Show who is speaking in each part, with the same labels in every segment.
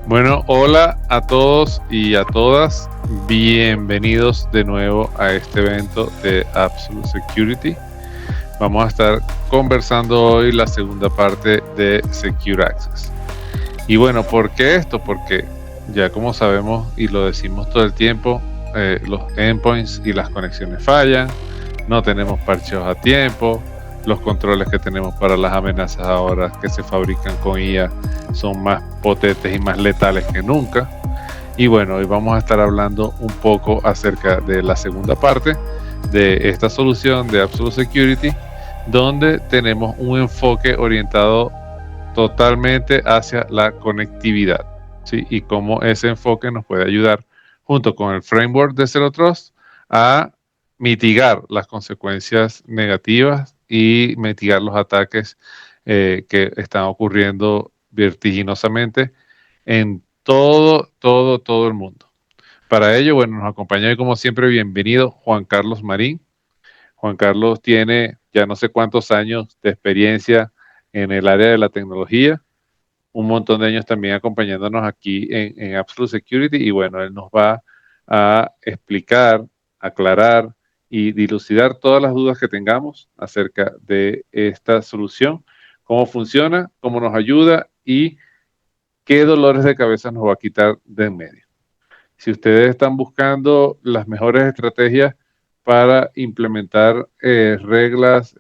Speaker 1: Bueno, hola a todos y a todas. Bienvenidos de nuevo a este evento de Absolute Security. Vamos a estar conversando hoy la segunda parte de Secure Access. Y bueno, ¿por qué esto? Porque ya como sabemos y lo decimos todo el tiempo, los endpoints y las conexiones fallan, no tenemos parcheos a tiempo, los controles que tenemos para las amenazas ahora que se fabrican con IA son más potentes y más letales que nunca. Y bueno, hoy vamos a estar hablando un poco acerca de la segunda parte de esta solución de Absolute Security, donde tenemos un enfoque orientado totalmente hacia la conectividad, ¿sí? Y cómo ese enfoque nos puede ayudar, junto con el framework de Zero Trust, a mitigar las consecuencias negativas y mitigar los ataques que están ocurriendo vertiginosamente en todo el mundo. Para ello, bueno, nos acompaña hoy, como siempre, bienvenido Juan Carlos Marín. Juan Carlos tiene ya no sé cuántos años de experiencia en el área de la tecnología, un montón de años también acompañándonos aquí en Absolute Security, y bueno, él nos va a explicar, aclarar y dilucidar todas las dudas que tengamos acerca de esta solución, cómo funciona, cómo nos ayuda y qué dolores de cabeza nos va a quitar de en medio. Si ustedes están buscando las mejores estrategias para implementar reglas,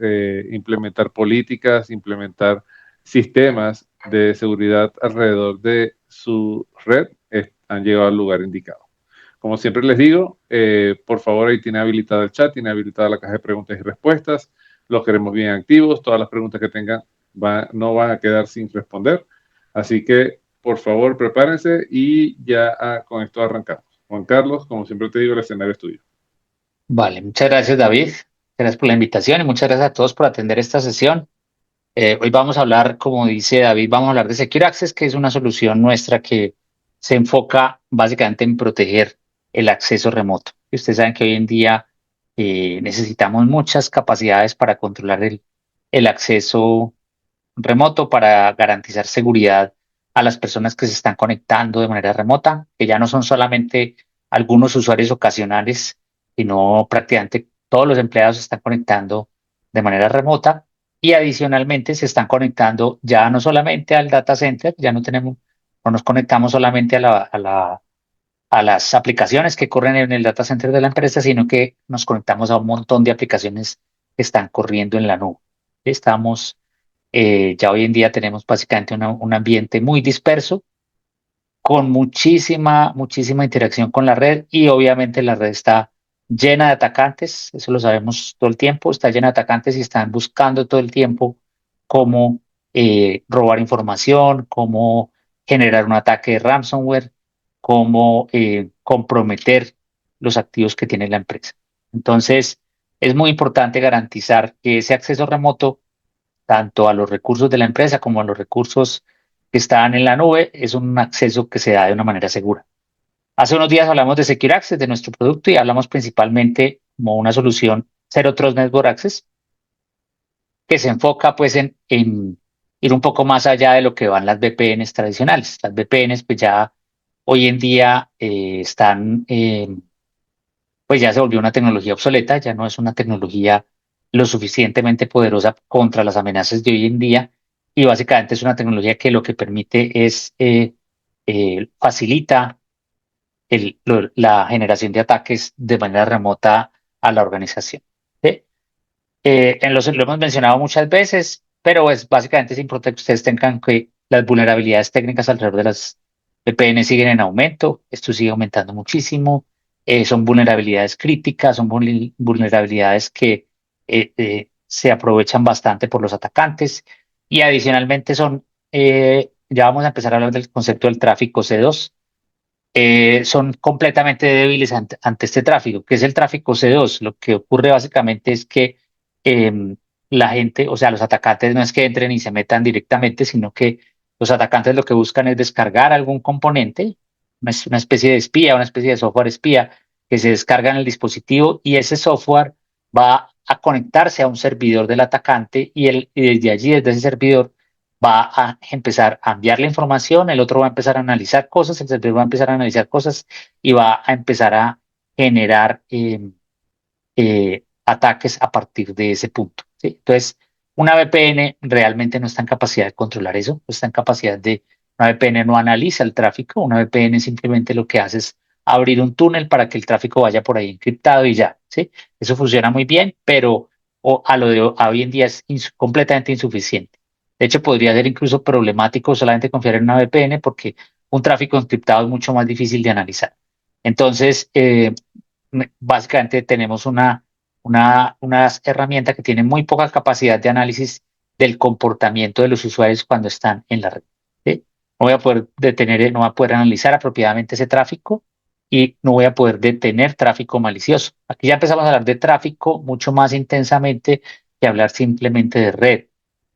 Speaker 1: implementar políticas, implementar sistemas de seguridad alrededor de su red, han llegado al lugar indicado. Como siempre les digo, por favor, ahí tiene habilitado el chat, tiene habilitada la caja de preguntas y respuestas. Los queremos bien activos. Todas las preguntas que tengan no van a quedar sin responder. Así que, por favor, prepárense y ya con esto arrancamos. Juan Carlos, como siempre te digo, el escenario es tuyo.
Speaker 2: Vale, muchas gracias David, gracias por la invitación y muchas gracias a todos por atender esta sesión. Hoy vamos a hablar, como dice David, vamos a hablar de Secure Access, que es una solución nuestra que se enfoca básicamente en proteger el acceso remoto. Y ustedes saben que hoy en día necesitamos muchas capacidades para controlar el acceso remoto, para garantizar seguridad a las personas que se están conectando de manera remota, que ya no son solamente algunos usuarios ocasionales, sino prácticamente todos los empleados se están conectando de manera remota y adicionalmente se están conectando ya no solamente al data center, ya no tenemos, no nos conectamos solamente a las aplicaciones que corren en el data center de la empresa, sino que nos conectamos a un montón de aplicaciones que están corriendo en la nube. Estamos ya hoy en día tenemos básicamente un ambiente muy disperso, con muchísima interacción con la red y obviamente la red está llena de atacantes, eso lo sabemos todo el tiempo, está llena de atacantes y están buscando todo el tiempo cómo robar información, cómo generar un ataque de ransomware, cómo comprometer los activos que tiene la empresa. Entonces, es muy importante garantizar que ese acceso remoto tanto a los recursos de la empresa como a los recursos que están en la nube, es un acceso que se da de una manera segura. Hace unos días hablamos de Secure Access, de nuestro producto, y hablamos principalmente como una solución Zero Trust Network Access, que se enfoca pues en ir un poco más allá de lo que van las VPNs tradicionales. Las VPNs pues ya hoy en día pues ya se volvió una tecnología obsoleta, ya no es una tecnología lo suficientemente poderosa contra las amenazas de hoy en día y básicamente es una tecnología que lo que permite es facilita la generación de ataques de manera remota a la organización. ¿Sí? Lo hemos mencionado muchas veces, pero es básicamente es importante que ustedes tengan que las vulnerabilidades técnicas alrededor de las VPN siguen en aumento, esto sigue aumentando muchísimo, son vulnerabilidades críticas, son vulnerabilidades que se aprovechan bastante por los atacantes y adicionalmente ya vamos a empezar a hablar del concepto del tráfico C2, son completamente débiles ante este tráfico. ¿Qué es el tráfico C2? Lo que ocurre básicamente es que em, la gente, o sea, los atacantes no es que entren y se metan directamente, sino que los atacantes lo que buscan es descargar algún componente, una especie de espía, una especie de software espía que se descarga en el dispositivo y ese software va a conectarse a un servidor del atacante y desde allí, desde ese servidor, va a empezar a enviar la información, el otro va a empezar a analizar cosas, el servidor va a empezar a analizar cosas y va a empezar a generar ataques a partir de ese punto, ¿sí? Entonces, una VPN realmente no está en capacidad de controlar eso, no está en capacidad de, una VPN no analiza el tráfico, una VPN simplemente lo que hace es abrir un túnel para que el tráfico vaya por ahí encriptado y ya, ¿sí? Eso funciona muy bien, pero a lo de hoy en día es completamente insuficiente. De hecho, podría ser incluso problemático solamente confiar en una VPN porque un tráfico encriptado es mucho más difícil de analizar. Entonces, básicamente tenemos una herramienta que tiene muy poca capacidad de análisis del comportamiento de los usuarios cuando están en la red. ¿Sí? No voy a poder detener, no voy a poder analizar apropiadamente ese tráfico y no voy a poder detener tráfico malicioso. Aquí ya empezamos a hablar de tráfico mucho más intensamente que hablar simplemente de red.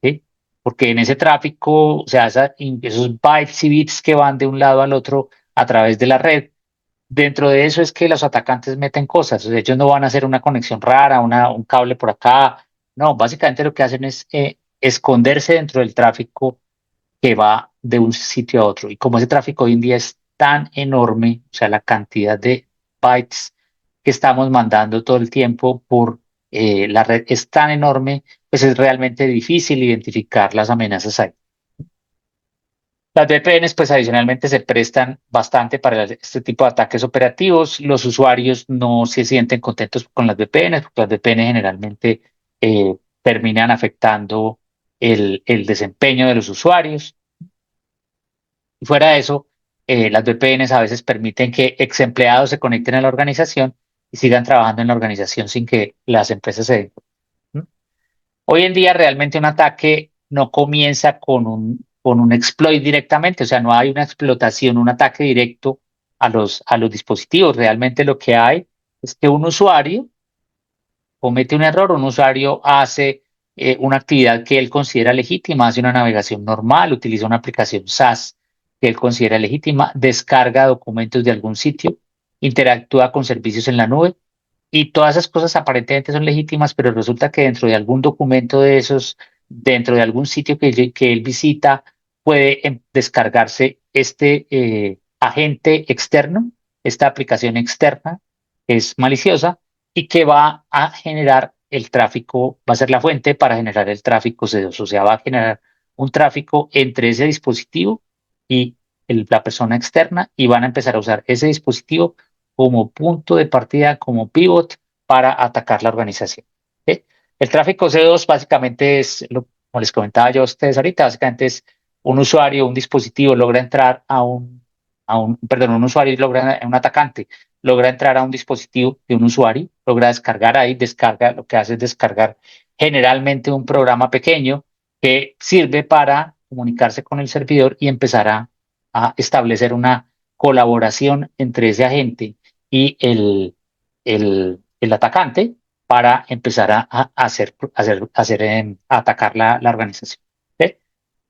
Speaker 2: ¿Sí? Porque en ese tráfico, o sea, esos bytes y bits que van de un lado al otro a través de la red, dentro de eso es que los atacantes meten cosas. O sea, ellos no van a hacer una conexión rara, un cable por acá. No, básicamente lo que hacen es esconderse dentro del tráfico que va de un sitio a otro. Y como ese tráfico hoy en día es tan enorme, o sea, la cantidad de bytes que estamos mandando todo el tiempo por la red es tan enorme, pues es realmente difícil identificar las amenazas ahí. Las VPNs, pues adicionalmente se prestan bastante para este tipo de ataques operativos. Los usuarios no se sienten contentos con las VPNs, porque las VPN generalmente terminan afectando el desempeño de los usuarios. Y fuera de eso, las VPNs a veces permiten que ex empleados se conecten a la organización y sigan trabajando en la organización sin que las empresas se den cuenta, ¿no? Hoy en día realmente un ataque no comienza con un exploit directamente, o sea, no hay una explotación, un ataque directo a los dispositivos. Realmente lo que hay es que un usuario comete un error, un usuario hace una actividad que él considera legítima, hace una navegación normal, utiliza una aplicación SaaS que él considera legítima, descarga documentos de algún sitio, interactúa con servicios en la nube y todas esas cosas aparentemente son legítimas, pero resulta que dentro de algún documento de esos, dentro de algún sitio que él visita, puede descargarse este agente externo, esta aplicación externa, que es maliciosa y que va a generar el tráfico, va a ser la fuente para generar el tráfico sedoso, o sea, va a generar un tráfico entre ese dispositivo y la persona externa y van a empezar a usar ese dispositivo como punto de partida, como pivot para atacar la organización. ¿Sí? El tráfico C2 básicamente es, como les comentaba yo a ustedes ahorita, básicamente es un usuario, un dispositivo logra entrar perdón, un usuario logra, un atacante logra entrar a un dispositivo de un usuario, logra descargar ahí, descarga, lo que hace es descargar generalmente un programa pequeño que sirve para comunicarse con el servidor y empezar a establecer una colaboración entre ese agente y el atacante para empezar a atacar la organización. ¿Sí?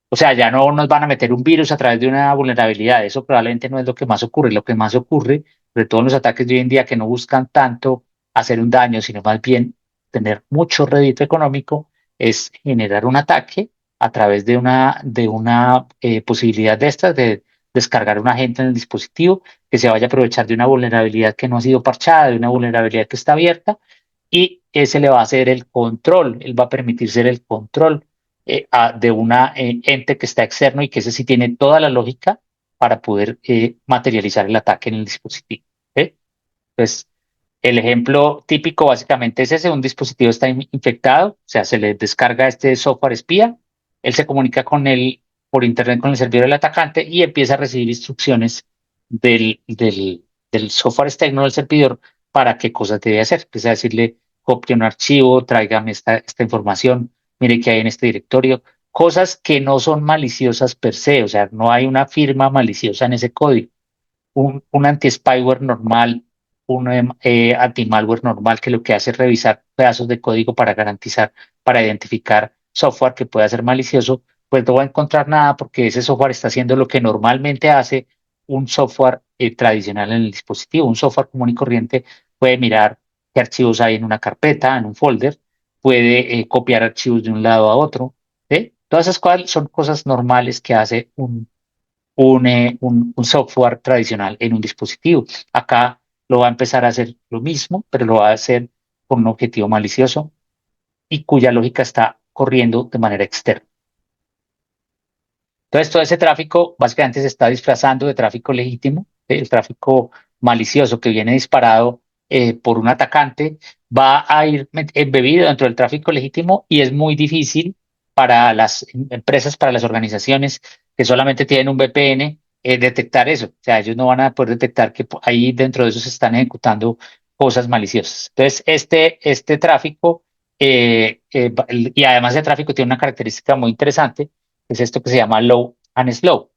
Speaker 2: O sea, ya no nos van a meter un virus a través de una vulnerabilidad. Eso probablemente no es lo que más ocurre. Lo que más ocurre, sobre todo en los ataques de hoy en día, que no buscan tanto hacer un daño, sino más bien tener mucho rédito económico, es generar un ataque a través de una posibilidad de estas, de descargar un agente en el dispositivo que se vaya a aprovechar de una vulnerabilidad que no ha sido parchada, de una vulnerabilidad que está abierta, y ese le va a hacer el control, él va a permitir ser el control de una ente que está externo y que ese sí tiene toda la lógica para poder materializar el ataque en el dispositivo. ¿Sí? Entonces, el ejemplo típico básicamente es ese: un dispositivo está infectado, o sea, se le descarga este software espía, él se comunica con él por internet con el servidor del atacante y empieza a recibir instrucciones del software externo del servidor para qué cosas debe hacer. Empieza a decirle: copie un archivo, tráigame esta información, mire qué hay en este directorio, cosas que no son maliciosas per se, o sea, no hay una firma maliciosa en ese código. Un anti-spyware normal, un anti-malware normal que lo que hace es revisar pedazos de código para garantizar, para identificar software que pueda ser malicioso, pues no va a encontrar nada porque ese software está haciendo lo que normalmente hace un software tradicional en el dispositivo. Un software común y corriente puede mirar qué archivos hay en una carpeta, en un folder, puede copiar archivos de un lado a otro, ¿sí? Todas esas cosas son cosas normales que hace un software tradicional en un dispositivo. Acá lo va a empezar a hacer lo mismo, pero lo va a hacer con un objetivo malicioso y cuya lógica está corriendo de manera externa. Entonces, todo ese tráfico básicamente se está disfrazando de tráfico legítimo, el tráfico malicioso que viene disparado por un atacante, va a ir embebido dentro del tráfico legítimo y es muy difícil para las empresas, para las organizaciones que solamente tienen un VPN, detectar eso. O sea, ellos no van a poder detectar que ahí dentro de eso se están ejecutando cosas maliciosas. Entonces, este tráfico, y además el tráfico tiene una característica muy interesante, es esto que se llama low and slow.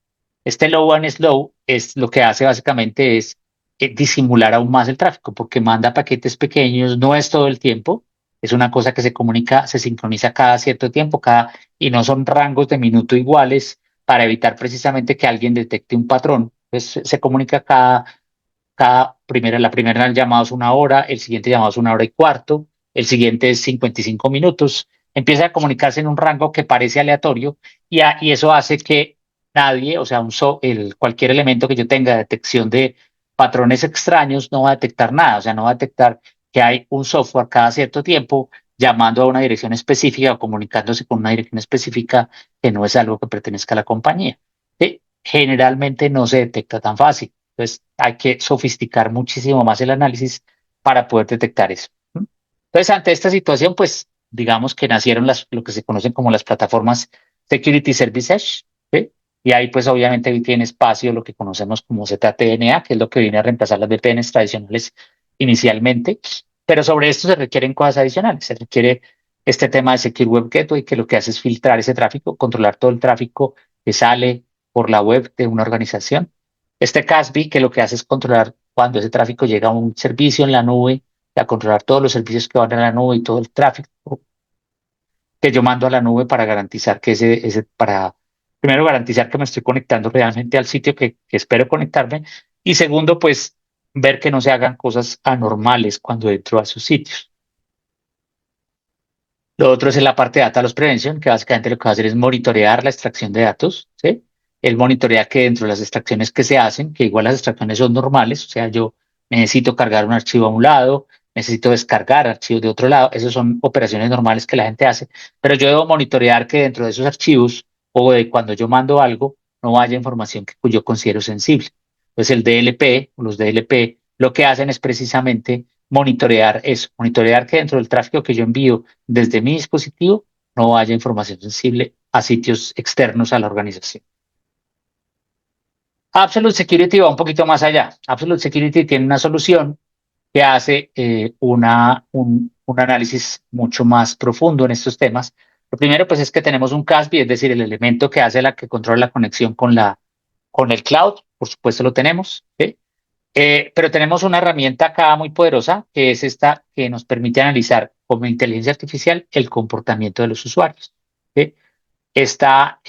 Speaker 2: Este low and slow es lo que hace básicamente es disimular aún más el tráfico, porque manda paquetes pequeños, no es todo el tiempo, es una cosa que se comunica, se sincroniza cada cierto tiempo, y no son rangos de minuto iguales para evitar precisamente que alguien detecte un patrón. Entonces se comunica la primera llamada es 1 hora, el siguiente llamado es 1 hora y cuarto, el siguiente es 55 minutos. Empieza a comunicarse en un rango que parece aleatorio y eso hace que nadie, o sea, cualquier elemento que yo tenga de detección de patrones extraños no va a detectar nada, o sea, no va a detectar que hay un software cada cierto tiempo llamando a una dirección específica o comunicándose con una dirección específica que no es algo que pertenezca a la compañía. ¿Sí? Generalmente no se detecta tan fácil. Entonces, hay que sofisticar muchísimo más el análisis para poder detectar eso. Entonces, ante esta situación, pues, digamos que nacieron lo que se conocen como las plataformas Security Service Edge, ¿sí? Y ahí, pues, obviamente tiene espacio lo que conocemos como ZTNA, que es lo que viene a reemplazar las VPNs tradicionales inicialmente, pero sobre esto se requieren cosas adicionales. Se requiere este tema de Secure Web Gateway, que lo que hace es filtrar ese tráfico, controlar todo el tráfico que sale por la web de una organización. Este CASB, que lo que hace es controlar cuando ese tráfico llega a un servicio en la nube, a controlar todos los servicios que van a la nube y todo el tráfico que yo mando a la nube para garantizar primero garantizar que me estoy conectando realmente al sitio que espero conectarme y segundo, pues ver que no se hagan cosas anormales cuando entro a sus sitios. Lo otro es en la parte de Data Loss Prevention, que básicamente lo que va a hacer es monitorear la extracción de datos, ¿sí? El monitorea que dentro de las extracciones que se hacen, que igual las extracciones son normales, o sea, yo necesito cargar un archivo a un lado, necesito descargar archivos de otro lado, esas son operaciones normales que la gente hace, pero yo debo monitorear que dentro de esos archivos o de cuando yo mando algo, no haya información que yo considero sensible. Entonces el DLP, los DLP, lo que hacen es precisamente monitorear eso, monitorear que dentro del tráfico que yo envío desde mi dispositivo no haya información sensible a sitios externos a la organización. Absolute Security va un poquito más allá. Absolute Security tiene una solución que hace un análisis mucho más profundo en estos temas. Lo primero, pues, es que tenemos un CASB, es decir, el elemento que hace que controla la conexión con el cloud. Por supuesto, lo tenemos. ¿Sí? Pero tenemos una herramienta acá muy poderosa, que es esta que nos permite analizar con inteligencia artificial el comportamiento de los usuarios. ¿Sí? Esta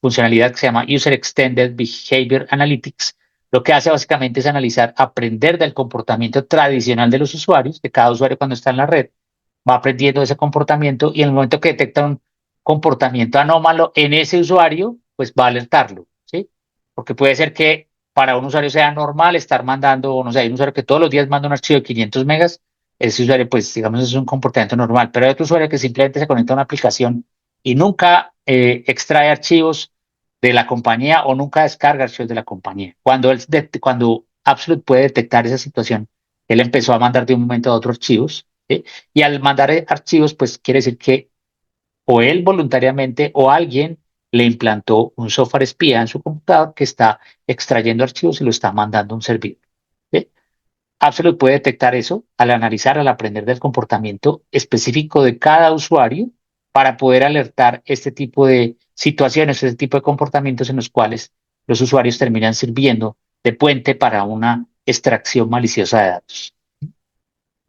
Speaker 2: funcionalidad que se llama User Extended Behavior Analytics, lo que hace básicamente es analizar, aprender del comportamiento tradicional de los usuarios, de cada usuario cuando está en la red, va aprendiendo ese comportamiento y en el momento que detecta un comportamiento anómalo en ese usuario, pues va a alertarlo, ¿sí? Porque puede ser que para un usuario sea normal estar mandando, no sé, hay un usuario que todos los días manda un archivo de 500 megas, ese usuario, pues, digamos, es un comportamiento normal, pero hay otro usuario que simplemente se conecta a una aplicación y nunca extrae archivos de la compañía o nunca descarga archivos de la compañía. Cuando Absolute puede detectar esa situación, él empezó a mandar de un momento a otro archivos, ¿sí? Y al mandar archivos, pues quiere decir que o él voluntariamente o alguien le implantó un software espía en su computador que está extrayendo archivos y lo está mandando a un servidor. ¿Sí? Absolute puede detectar eso al analizar, al aprender del comportamiento específico de cada usuario para poder alertar este tipo de situaciones, este tipo de comportamientos en los cuales los usuarios terminan sirviendo de puente para una extracción maliciosa de datos.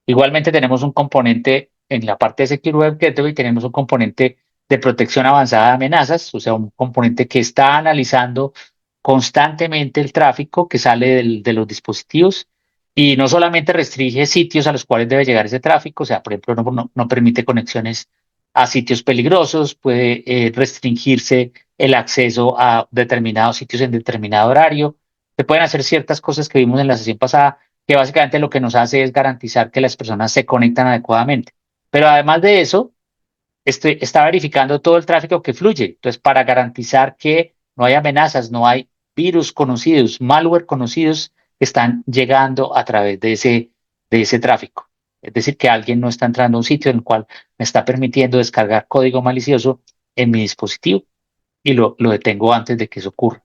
Speaker 2: Igualmente tenemos un componente en la parte de Secure Web Gateway, tenemos un componente de protección avanzada de amenazas, o sea, un componente que está analizando constantemente el tráfico que sale de los dispositivos y no solamente restringe sitios a los cuales debe llegar ese tráfico, o sea, por ejemplo, no permite conexiones a sitios peligrosos, puede restringirse el acceso a determinados sitios en determinado horario. Se pueden hacer ciertas cosas que vimos en la sesión pasada, que básicamente lo que nos hace es garantizar que las personas se conectan adecuadamente. Pero además de eso, está verificando todo el tráfico que fluye. Entonces, para garantizar que no hay amenazas, no hay virus conocidos, malware conocidos que están llegando a través de ese tráfico. Es decir, que alguien no está entrando a un sitio en el cual me está permitiendo descargar código malicioso en mi dispositivo y lo detengo antes de que eso ocurra.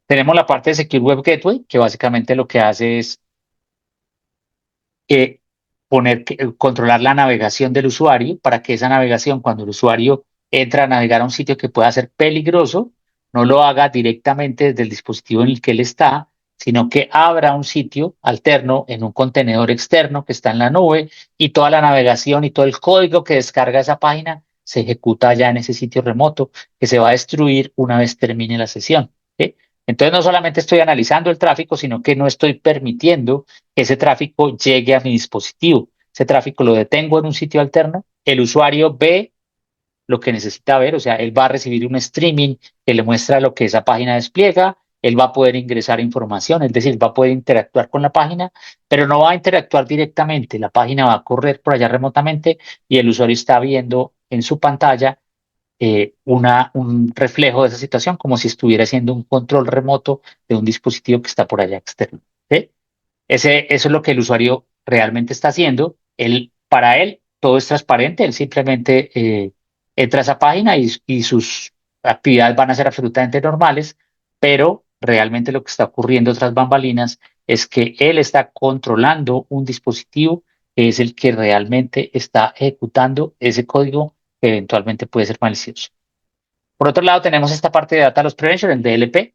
Speaker 2: Tenemos la parte de Secure Web Gateway, que básicamente lo que hace es eh, controlar la navegación del usuario para que esa navegación, cuando el usuario entra a navegar a un sitio que pueda ser peligroso, no lo haga directamente desde el dispositivo en el que él está, sino que abra un sitio alterno en un contenedor externo que está en la nube y toda la navegación y todo el código que descarga esa página se ejecuta ya en ese sitio remoto que se va a destruir una vez termine la sesión. ¿Sí? Entonces no solamente estoy analizando el tráfico, sino que no estoy permitiendo que ese tráfico llegue a mi dispositivo. Ese tráfico lo detengo en un sitio alterno, el usuario ve lo que necesita ver, o sea, él va a recibir un streaming que le muestra lo que esa página despliega, él va a poder ingresar información, es decir, va a poder interactuar con la página, pero no va a interactuar directamente, la página va a correr por allá remotamente y el usuario está viendo en su pantalla un reflejo de esa situación, como si estuviera haciendo un control remoto de un dispositivo que está por allá externo. ¿Sí? Eso es lo que el usuario realmente está haciendo. Para él, todo es transparente. Él simplemente entra a esa página y sus actividades van a ser absolutamente normales, pero realmente lo que está ocurriendo tras bambalinas es que él está controlando un dispositivo que es el que realmente está ejecutando ese código que eventualmente puede ser malicioso. Por otro lado, tenemos esta parte de Data Loss Prevention, el DLP,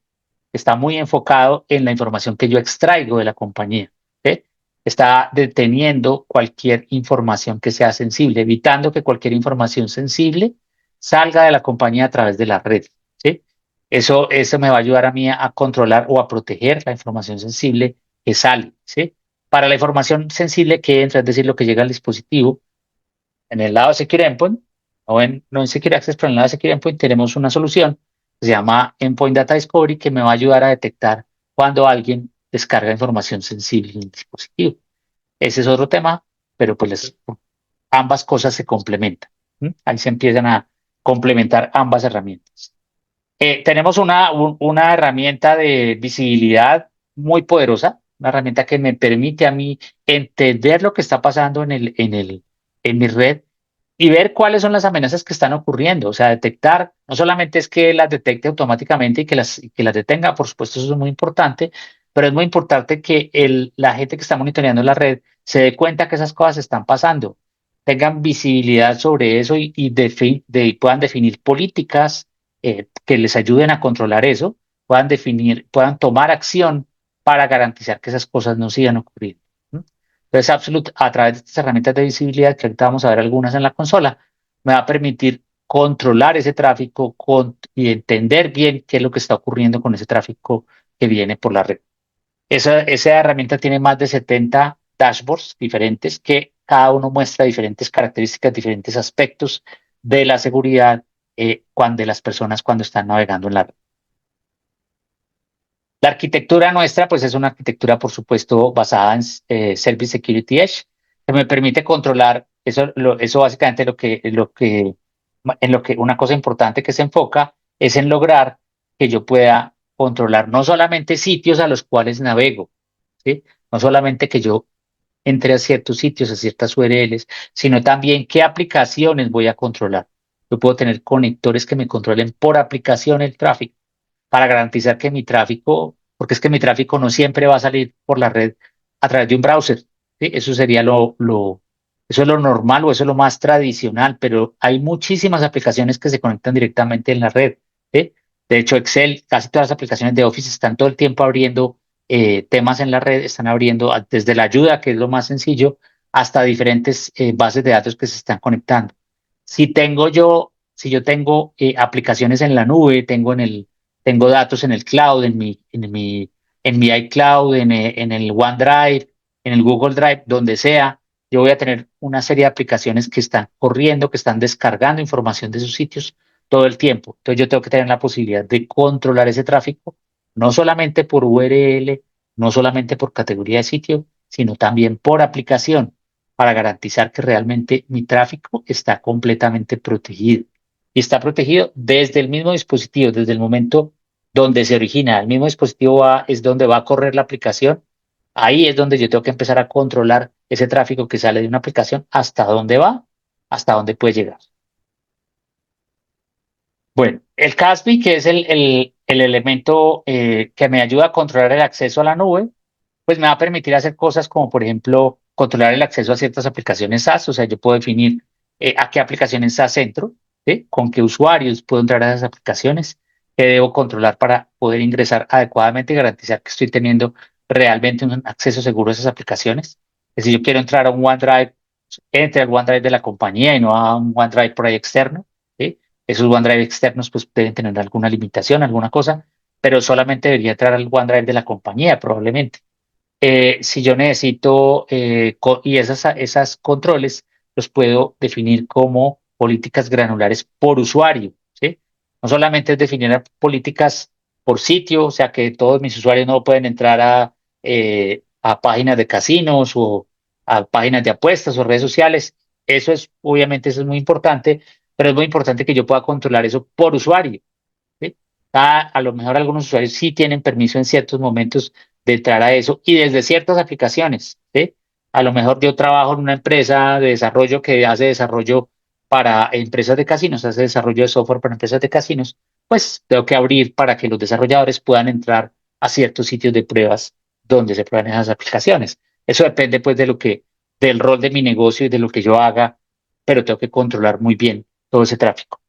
Speaker 2: está muy enfocado en la información que yo extraigo de la compañía. ¿Sí? Está deteniendo cualquier información que sea sensible, evitando que cualquier información sensible salga de la compañía a través de la red. ¿Sí? Eso me va a ayudar a mí a controlar o a proteger la información sensible que sale. ¿Sí? Para la información sensible que entra, es decir, lo que llega al dispositivo, en el lado de Secure Endpoint, no en Secure Access, pero en el lado de Secure Endpoint tenemos una solución que se llama Endpoint Data Discovery que me va a ayudar a detectar cuando alguien descarga información sensible en el dispositivo. Ese es otro tema, pero pues ambas cosas se complementan. ¿Mm? Ahí se empiezan a complementar ambas herramientas. Tenemos una herramienta de visibilidad muy poderosa, una herramienta que me permite a mí entender lo que está pasando en mi red y ver cuáles son las amenazas que están ocurriendo. O sea, detectar, no solamente es que las detecte automáticamente y que las detenga, por supuesto, eso es muy importante, pero es muy importante que la gente que está monitoreando la red se dé cuenta que esas cosas están pasando, tengan visibilidad sobre eso puedan definir políticas que les ayuden a controlar eso, puedan tomar acción para garantizar que esas cosas no sigan ocurriendo. ¿Mm? Entonces, Absolute, a través de estas herramientas de visibilidad, que ahorita vamos a ver algunas en la consola, me va a permitir controlar ese tráfico y entender bien qué es lo que está ocurriendo con ese tráfico que viene por la red. Esa herramienta tiene más de 70 dashboards diferentes que cada uno muestra diferentes características, diferentes aspectos de la seguridad de las personas cuando están navegando en la red. La arquitectura nuestra, pues es una arquitectura, por supuesto, basada en Service Security Edge, que me permite controlar eso básicamente en lo que una cosa importante que se enfoca es en lograr que yo pueda controlar no solamente sitios a los cuales navego, ¿sí? No solamente que yo entre a ciertos sitios, a ciertas URLs, sino también qué aplicaciones voy a controlar. Yo puedo tener conectores que me controlen por aplicación el tráfico para garantizar que mi tráfico, porque es que mi tráfico no siempre va a salir por la red a través de un browser. ¿Sí? Eso sería eso es lo normal o eso es lo más tradicional, pero hay muchísimas aplicaciones que se conectan directamente en la red. ¿Sí? De hecho, Excel, casi todas las aplicaciones de Office están todo el tiempo abriendo temas en la red, están abriendo desde la ayuda, que es lo más sencillo, hasta diferentes bases de datos que se están conectando. Si yo tengo aplicaciones en la nube, tengo datos en el cloud, en mi iCloud, en el OneDrive, en el Google Drive, donde sea, yo voy a tener una serie de aplicaciones que están corriendo, que están descargando información de sus sitios todo el tiempo. Entonces yo tengo que tener la posibilidad de controlar ese tráfico, no solamente por URL, no solamente por categoría de sitio, sino también por aplicación, para garantizar que realmente mi tráfico está completamente protegido. Y está protegido desde el mismo dispositivo, desde el momento donde se origina. El mismo dispositivo es donde va a correr la aplicación. Ahí es donde yo tengo que empezar a controlar ese tráfico que sale de una aplicación, hasta dónde va, hasta dónde puede llegar. Bueno, el CASB, que es el elemento que me ayuda a controlar el acceso a la nube, pues me va a permitir hacer cosas como, por ejemplo, controlar el acceso a ciertas aplicaciones SaaS. O sea, yo puedo definir a qué aplicaciones SaaS entro, ¿sí? Con qué usuarios puedo entrar a esas aplicaciones, qué debo controlar para poder ingresar adecuadamente y garantizar que estoy teniendo realmente un acceso seguro a esas aplicaciones. Es decir, yo quiero entrar a un OneDrive, entre al OneDrive de la compañía y no a un OneDrive por ahí externo, ¿sí? Esos OneDrive externos pues deben tener alguna limitación, alguna cosa, pero solamente debería entrar al OneDrive de la compañía probablemente. Si yo necesito, y esas controles los puedo definir como políticas granulares por usuario, ¿sí? No solamente es definir políticas por sitio, o sea que todos mis usuarios no pueden entrar a páginas de casinos o a páginas de apuestas o redes sociales. Obviamente eso es muy importante, pero es muy importante que yo pueda controlar eso por usuario, ¿sí? A lo mejor algunos usuarios sí tienen permiso en ciertos momentos de entrar a eso y desde ciertas aplicaciones, ¿sí? A lo mejor yo trabajo en una empresa de desarrollo que hace desarrollo para empresas de casinos, hace desarrollo de software para empresas de casinos, pues tengo que abrir para que los desarrolladores puedan entrar a ciertos sitios de pruebas donde se prueban esas aplicaciones. Eso depende pues del rol de mi negocio y de lo que yo haga, pero tengo que controlar muy bien todo ese tráfico.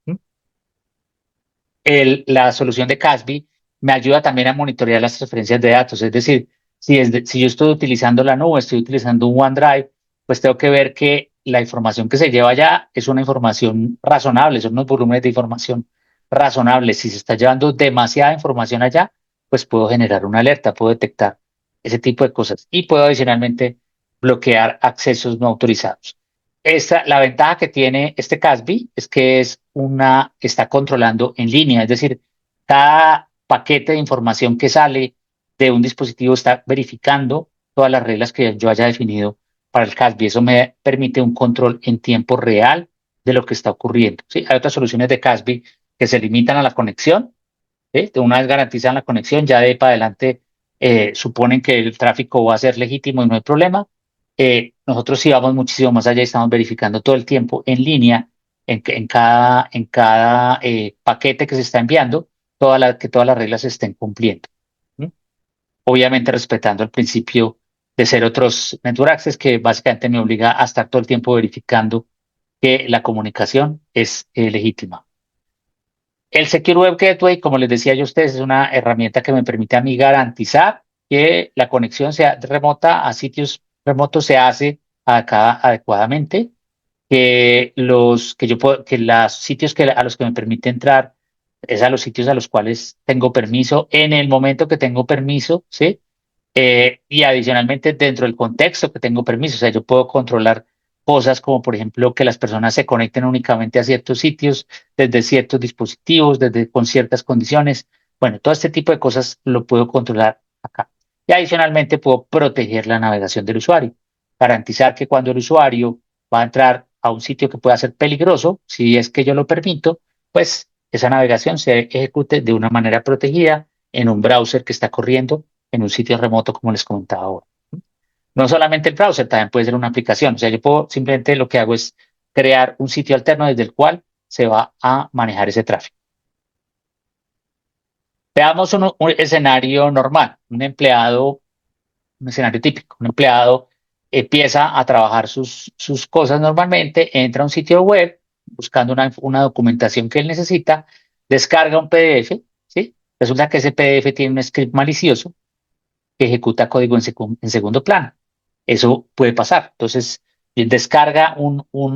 Speaker 2: La solución de Casby me ayuda también a monitorear las transferencias de datos. Es decir, si yo estoy utilizando la nube, estoy utilizando un OneDrive, pues tengo que ver que la información que se lleva allá es una información razonable, son unos volúmenes de información razonables. Si se está llevando demasiada información allá, pues puedo generar una alerta, puedo detectar ese tipo de cosas y puedo adicionalmente bloquear accesos no autorizados. La ventaja que tiene este Casby es que está controlando en línea, es decir, cada paquete de información que sale de un dispositivo está verificando todas las reglas que yo haya definido para el Casby. Eso me permite un control en tiempo real de lo que está ocurriendo, ¿sí? Hay otras soluciones de Casby que se limitan a la conexión, ¿sí? De una vez garantizan la conexión, ya de ahí para adelante suponen que el tráfico va a ser legítimo y no hay problema. Nosotros sí vamos muchísimo más allá y estamos verificando todo el tiempo en línea, en cada paquete que se está enviando, que todas las reglas se estén cumpliendo. ¿Sí? Obviamente respetando el principio de ser otros network access, que básicamente me obliga a estar todo el tiempo verificando que la comunicación es legítima. El Secure Web Gateway, como les decía yo a ustedes, es una herramienta que me permite a mí garantizar que la conexión sea remota a sitios remotos se hace acá adecuadamente, que los sitios a los que me permite entrar es a los sitios a los cuales tengo permiso en el momento que tengo permiso, ¿sí? Y adicionalmente dentro del contexto que tengo permiso, o sea, yo puedo controlar cosas como, por ejemplo, que las personas se conecten únicamente a ciertos sitios, desde ciertos dispositivos, con ciertas condiciones. Bueno, todo este tipo de cosas lo puedo controlar acá. Y adicionalmente puedo proteger la navegación del usuario, garantizar que cuando el usuario va a entrar a un sitio que pueda ser peligroso, si es que yo lo permito, pues esa navegación se ejecute de una manera protegida en un browser que está corriendo en un sitio remoto, como les comentaba ahora. No solamente el browser, también puede ser una aplicación. O sea, yo puedo, simplemente lo que hago es crear un sitio alterno desde el cual se va a manejar ese tráfico. Veamos un escenario normal, un escenario típico. Un empleado empieza a trabajar sus cosas normalmente, entra a un sitio web buscando una documentación que él necesita, descarga un PDF, ¿sí? Resulta que ese PDF tiene un script malicioso que ejecuta código en segundo plano. Eso puede pasar. Entonces, descarga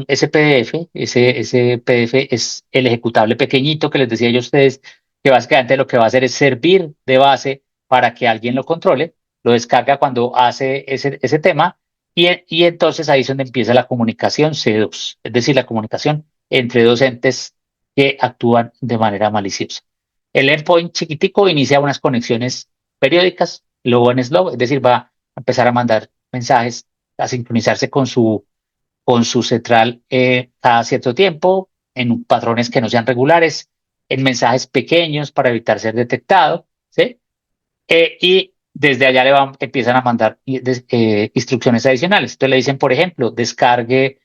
Speaker 2: ese PDF, ese PDF es el ejecutable pequeñito que les decía yo a ustedes, que básicamente lo que va a hacer es servir de base para que alguien lo controle, lo descarga cuando hace ese tema Y entonces ahí es donde empieza la comunicación C2, es decir, la comunicación entre dos entes que actúan de manera maliciosa. El endpoint chiquitico inicia unas conexiones periódicas, low and slow, es decir, va a empezar a mandar mensajes, a sincronizarse con su central cada cierto tiempo, en patrones que no sean regulares, en mensajes pequeños para evitar ser detectado, ¿sí? Y desde allá empiezan a mandar instrucciones adicionales. Entonces le dicen, por ejemplo, descargue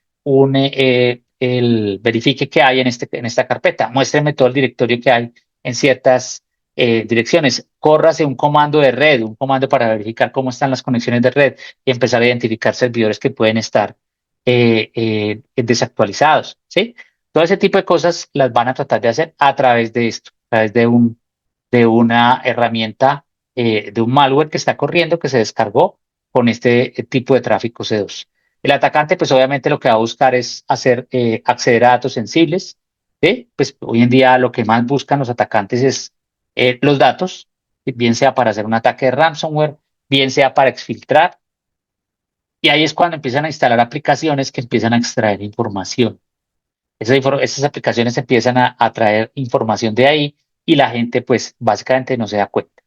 Speaker 2: verifique qué hay en esta carpeta, muéstreme todo el directorio que hay en ciertas direcciones, córrase un comando de red, un comando para verificar cómo están las conexiones de red y empezar a identificar servidores que pueden estar desactualizados, ¿sí? Todo ese tipo de cosas las van a tratar de hacer a través de esto, a través de una herramienta de un malware que está corriendo, que se descargó con este tipo de tráfico C2. El atacante, pues obviamente lo que va a buscar es acceder a datos sensibles. ¿Sí? Pues hoy en día lo que más buscan los atacantes es los datos, bien sea para hacer un ataque de ransomware, bien sea para exfiltrar. Y ahí es cuando empiezan a instalar aplicaciones que empiezan a extraer información. Esas aplicaciones empiezan a traer información de ahí y la gente pues básicamente no se da cuenta.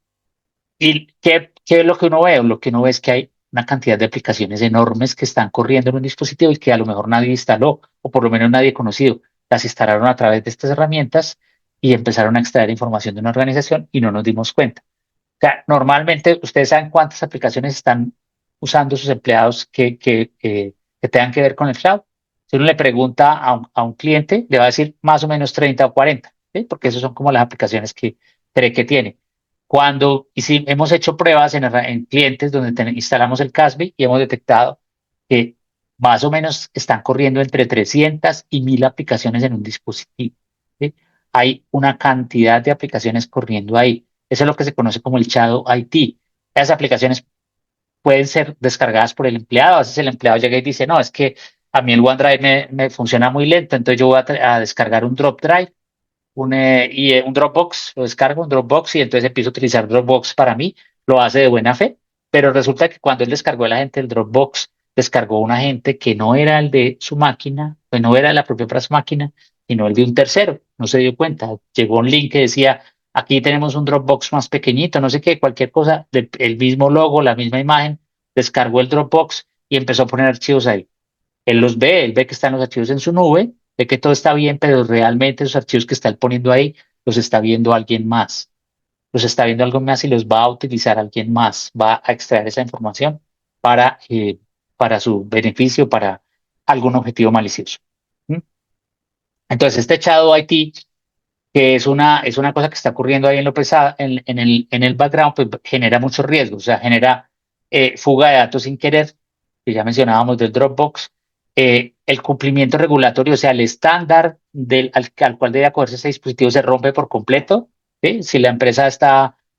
Speaker 2: ¿Y qué es lo que uno ve? Lo que uno ve es que hay una cantidad de aplicaciones enormes que están corriendo en un dispositivo y que a lo mejor nadie instaló, o por lo menos nadie conocido. Las instalaron a través de estas herramientas y empezaron a extraer información de una organización y no nos dimos cuenta. O sea, normalmente ustedes saben cuántas aplicaciones están usando sus empleados que tengan que ver con el cloud. Si uno le pregunta a un cliente, le va a decir más o menos 30 o 40, ¿sí? Porque esas son como las aplicaciones que cree que tiene. Y si hemos hecho pruebas en clientes donde instalamos el CASB y hemos detectado que más o menos están corriendo entre 300 y 1000 aplicaciones en un dispositivo. ¿Sí? Hay una cantidad de aplicaciones corriendo ahí. Eso es lo que se conoce como el Shadow IT. Esas aplicaciones pueden ser descargadas por el empleado. A veces el empleado llega y dice, no, es que a mí el OneDrive me funciona muy lento, entonces yo voy a descargar un Drop Drive un Dropbox, lo descargo, un Dropbox, y entonces empiezo a utilizar Dropbox para mí, lo hace de buena fe, pero resulta que cuando él descargó el agente del Dropbox, descargó un agente que no era el de su máquina, que no era la propia para su máquina, sino el de un tercero, no se dio cuenta, llegó un link que decía, aquí tenemos un Dropbox más pequeñito, no sé qué, cualquier cosa, el mismo logo, la misma imagen, descargó el Dropbox y empezó a poner archivos ahí. Él ve que están los archivos en su nube, ve que todo está bien, pero realmente esos archivos que está él poniendo ahí los está viendo alguien más. Los está viendo algo más y los va a utilizar alguien más. Va a extraer esa información para su beneficio, para algún objetivo malicioso. ¿Mm? Entonces, este Shadow IT, que es una cosa que está ocurriendo ahí en el background, pues genera muchos riesgos, o sea, genera fuga de datos sin querer, que ya mencionábamos del Dropbox, el cumplimiento regulatorio, o sea, el estándar al cual debe acogerse ese dispositivo se rompe por completo, ¿sí? Si la empresa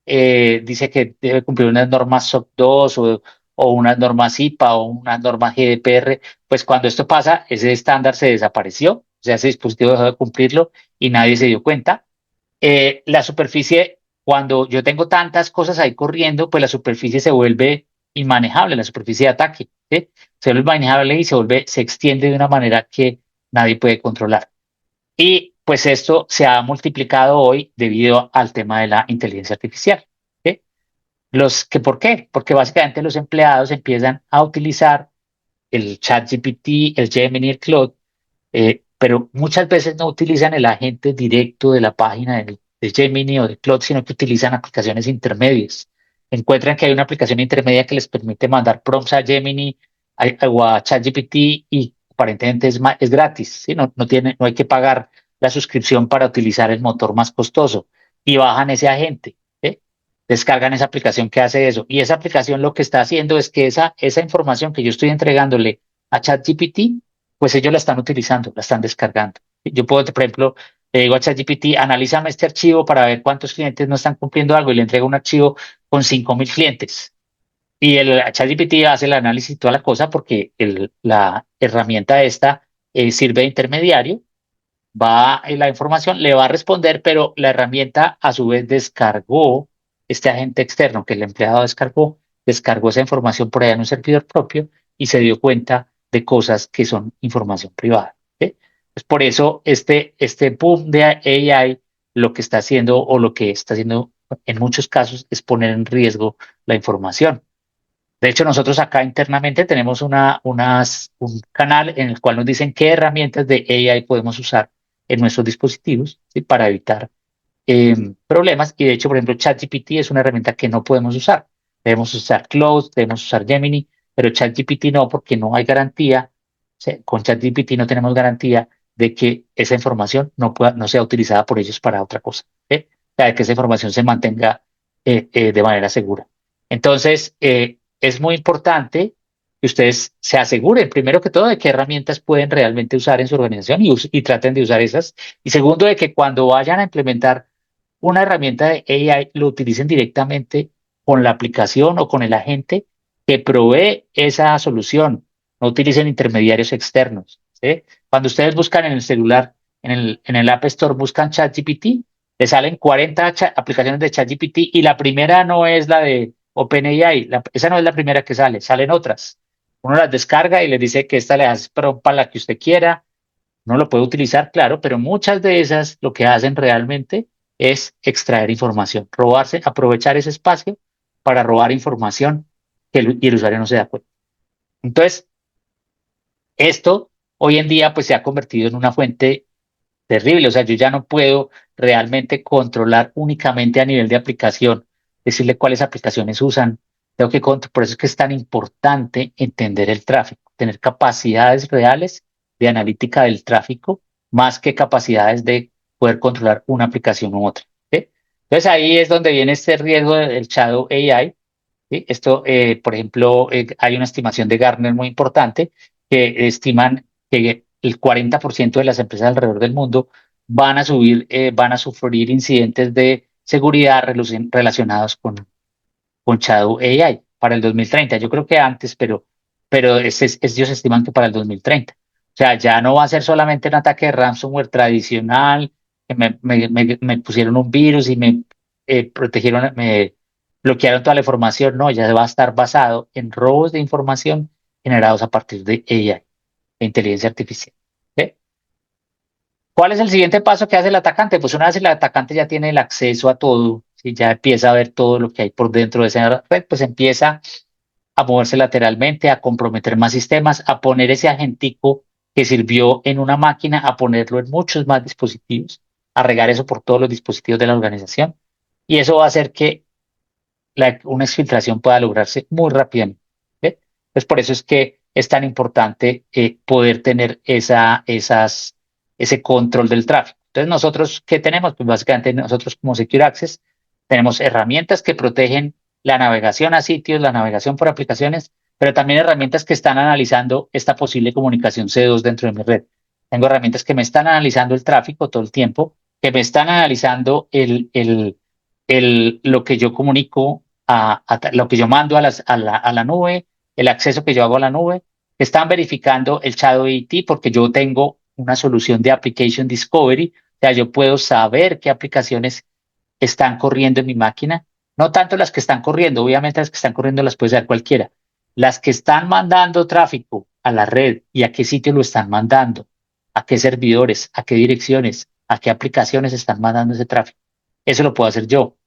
Speaker 2: dice que debe cumplir unas normas SOC 2 o unas normas IPA o unas normas GDPR, pues cuando esto pasa, ese estándar se desapareció, o sea, ese dispositivo dejó de cumplirlo y nadie se dio cuenta. La superficie, cuando yo tengo tantas cosas ahí corriendo, pues la superficie se vuelve inmanejable, la superficie de ataque, ¿sí? Se vuelve inmanejable y se extiende de una manera que nadie puede controlar. Y pues esto se ha multiplicado hoy debido al tema de la inteligencia artificial. ¿Sí? ¿Por qué? Porque básicamente los empleados empiezan a utilizar el ChatGPT, el Gemini, el Claude, pero muchas veces no utilizan el agente directo de la página de Gemini o de Claude, sino que utilizan aplicaciones intermedias. Encuentran que hay una aplicación intermedia que les permite mandar prompts a Gemini o a ChatGPT y aparentemente es gratis, ¿sí? No hay que pagar la suscripción para utilizar el motor más costoso y bajan ese agente, ¿sí? Descargan esa aplicación que hace eso. Y esa aplicación lo que está haciendo es que esa información que yo estoy entregándole a ChatGPT, pues ellos la están utilizando, la están descargando. Yo puedo, por ejemplo, le digo a ChatGPT, analízame este archivo para ver cuántos clientes no están cumpliendo algo y le entrego un archivo con 5000 clientes. Y el ChatGPT hace el análisis y toda la cosa porque la herramienta esta sirve de intermediario, la información, le va a responder, pero la herramienta a su vez descargó este agente externo que el empleado descargó esa información por allá en un servidor propio y se dio cuenta de cosas que son información privada. ¿Sí? Pues por eso este boom de AI lo que está haciendo o lo que está haciendo en muchos casos es poner en riesgo la información. De hecho, nosotros acá internamente tenemos un canal en el cual nos dicen qué herramientas de AI podemos usar en nuestros dispositivos, ¿sí? Para evitar problemas. Y de hecho, por ejemplo, ChatGPT es una herramienta que no podemos usar. Debemos usar Claude, debemos usar Gemini, pero ChatGPT no, porque no hay garantía. O sea, con ChatGPT no tenemos garantía de que esa información no sea utilizada por ellos para otra cosa. ¿Sí? O sea, de que esa información se mantenga de manera segura. Entonces, es muy importante que ustedes se aseguren, primero que todo, de qué herramientas pueden realmente usar en su organización y traten de usar esas. Y segundo, de que cuando vayan a implementar una herramienta de AI, lo utilicen directamente con la aplicación o con el agente que provee esa solución. No utilicen intermediarios externos. ¿Sí? Cuando ustedes buscan en el celular, en el App Store, buscan ChatGPT, le salen 40 aplicaciones de ChatGPT y la primera no es la de OpenAI, esa no es la primera que sale, salen otras. Uno las descarga y le dice que esta le hace para la que usted quiera, no lo puede utilizar, claro, pero muchas de esas lo que hacen realmente es extraer información, robarse, aprovechar ese espacio para robar información y el usuario no se da cuenta. Entonces, esto hoy en día pues se ha convertido en una fuente terrible, o sea, yo ya no puedo realmente controlar únicamente a nivel de aplicación, decirle cuáles aplicaciones usan, por eso es que es tan importante entender el tráfico, tener capacidades reales de analítica del tráfico, más que capacidades de poder controlar una aplicación u otra. ¿Sí? Entonces ahí es donde viene este riesgo del shadow AI. ¿Sí? Esto, por ejemplo, hay una estimación de Gartner muy importante que estiman que el 40% de las empresas alrededor del mundo van a sufrir incidentes de seguridad relacionados con Shadow AI para el 2030. Yo creo que antes, pero ellos estiman que para el 2030. O sea, ya no va a ser solamente un ataque de ransomware tradicional, que me pusieron un virus y me protegieron, me bloquearon toda la información. No, ya va a estar basado en robos de información generados a partir de AI, de inteligencia artificial. ¿Sí? ¿Cuál es el siguiente paso que hace el atacante? Pues una vez el atacante ya tiene el acceso a todo, ¿sí? Ya empieza a ver todo lo que hay por dentro de esa red, pues empieza a moverse lateralmente, a comprometer más sistemas, a poner ese agentico que sirvió en una máquina, a ponerlo en muchos más dispositivos, a regar eso por todos los dispositivos de la organización. Y eso va a hacer que una exfiltración pueda lograrse muy rápidamente. ¿Sí? Pues por eso es que es tan importante poder tener ese control del tráfico. Entonces, nosotros, ¿qué tenemos? Pues básicamente nosotros como Secure Access tenemos herramientas que protegen la navegación a sitios, la navegación por aplicaciones, pero también herramientas que están analizando esta posible comunicación C2 dentro de mi red. Tengo herramientas que me están analizando el tráfico todo el tiempo, que me están analizando lo que yo comunico, lo que yo mando a la nube, el acceso que yo hago a la nube. Están verificando el Shadow IT porque yo tengo una solución de Application Discovery, o sea, yo puedo saber qué aplicaciones están corriendo en mi máquina, no tanto las que están corriendo, obviamente las que están corriendo las puede saber cualquiera, las que están mandando tráfico a la red y a qué sitio lo están mandando, a qué servidores, a qué direcciones, a qué aplicaciones están mandando ese tráfico. Eso lo puedo hacer yo.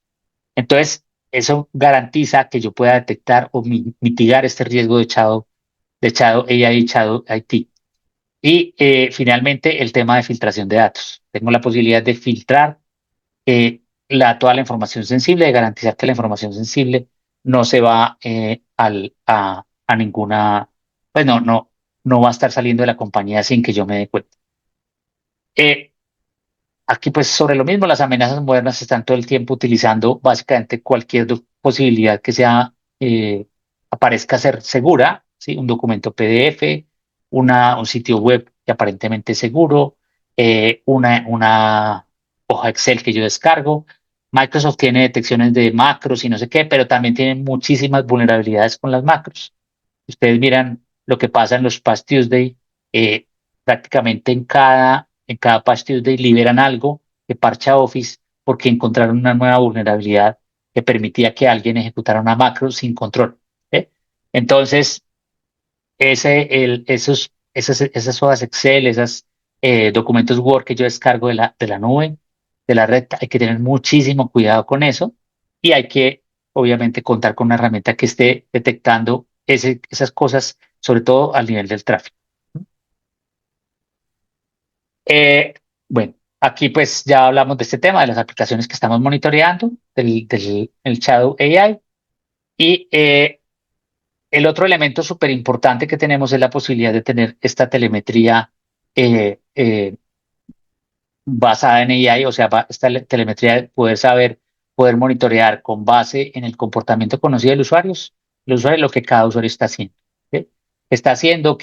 Speaker 2: Entonces, eso garantiza que yo pueda detectar o mitigar este riesgo de Shadow AI y Shadow IT. Y finalmente, el tema de filtración de datos. Tengo la posibilidad de filtrar toda la información sensible, de garantizar que la información sensible no se va a ninguna, pues no va a estar saliendo de la compañía sin que yo me dé cuenta. Eh, Aquí, pues, sobre lo mismo, las amenazas modernas están todo el tiempo utilizando básicamente cualquier posibilidad que aparezca ser segura, ¿sí? Un documento PDF, un sitio web que aparentemente es seguro, una hoja Excel que yo descargo. Microsoft tiene detecciones de macros y no sé qué, pero también tiene muchísimas vulnerabilidades con las macros. Ustedes miran lo que pasa en los Patch Tuesday, eh, prácticamente en cada Patch Tuesday liberan algo que parcha Office porque encontraron una nueva vulnerabilidad que permitía que alguien ejecutara una macro sin control. ¿Eh? Entonces, esas hojas Excel, esos documentos Word que yo descargo de la nube, de la red, hay que tener muchísimo cuidado con eso y hay que, obviamente, contar con una herramienta que esté detectando esas cosas, sobre todo al nivel del tráfico. Eh, bueno, aquí pues ya hablamos de este tema, de las aplicaciones que estamos monitoreando, el Shadow AI. Y el otro elemento súper importante que tenemos es la posibilidad de tener esta telemetría eh, eh, basada en AI, o sea, telemetría de poder saber, poder monitorear con base en el comportamiento conocido de los usuarios, lo que cada usuario está haciendo. ¿Sí? Está haciendo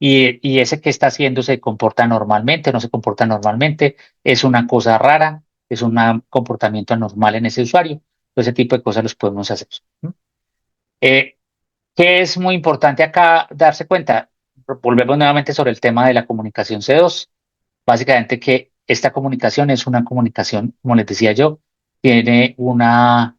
Speaker 2: y ese que está haciendo se comporta normalmente, no se comporta normalmente, es una cosa rara, es un comportamiento anormal en ese usuario. Todo ese tipo de cosas los podemos hacer. ¿Sí? Eh, ¿Qué es muy importante acá darse cuenta? Volvemos nuevamente sobre el tema de la comunicación C2. Básicamente que esta comunicación es una comunicación, como les decía yo, tiene una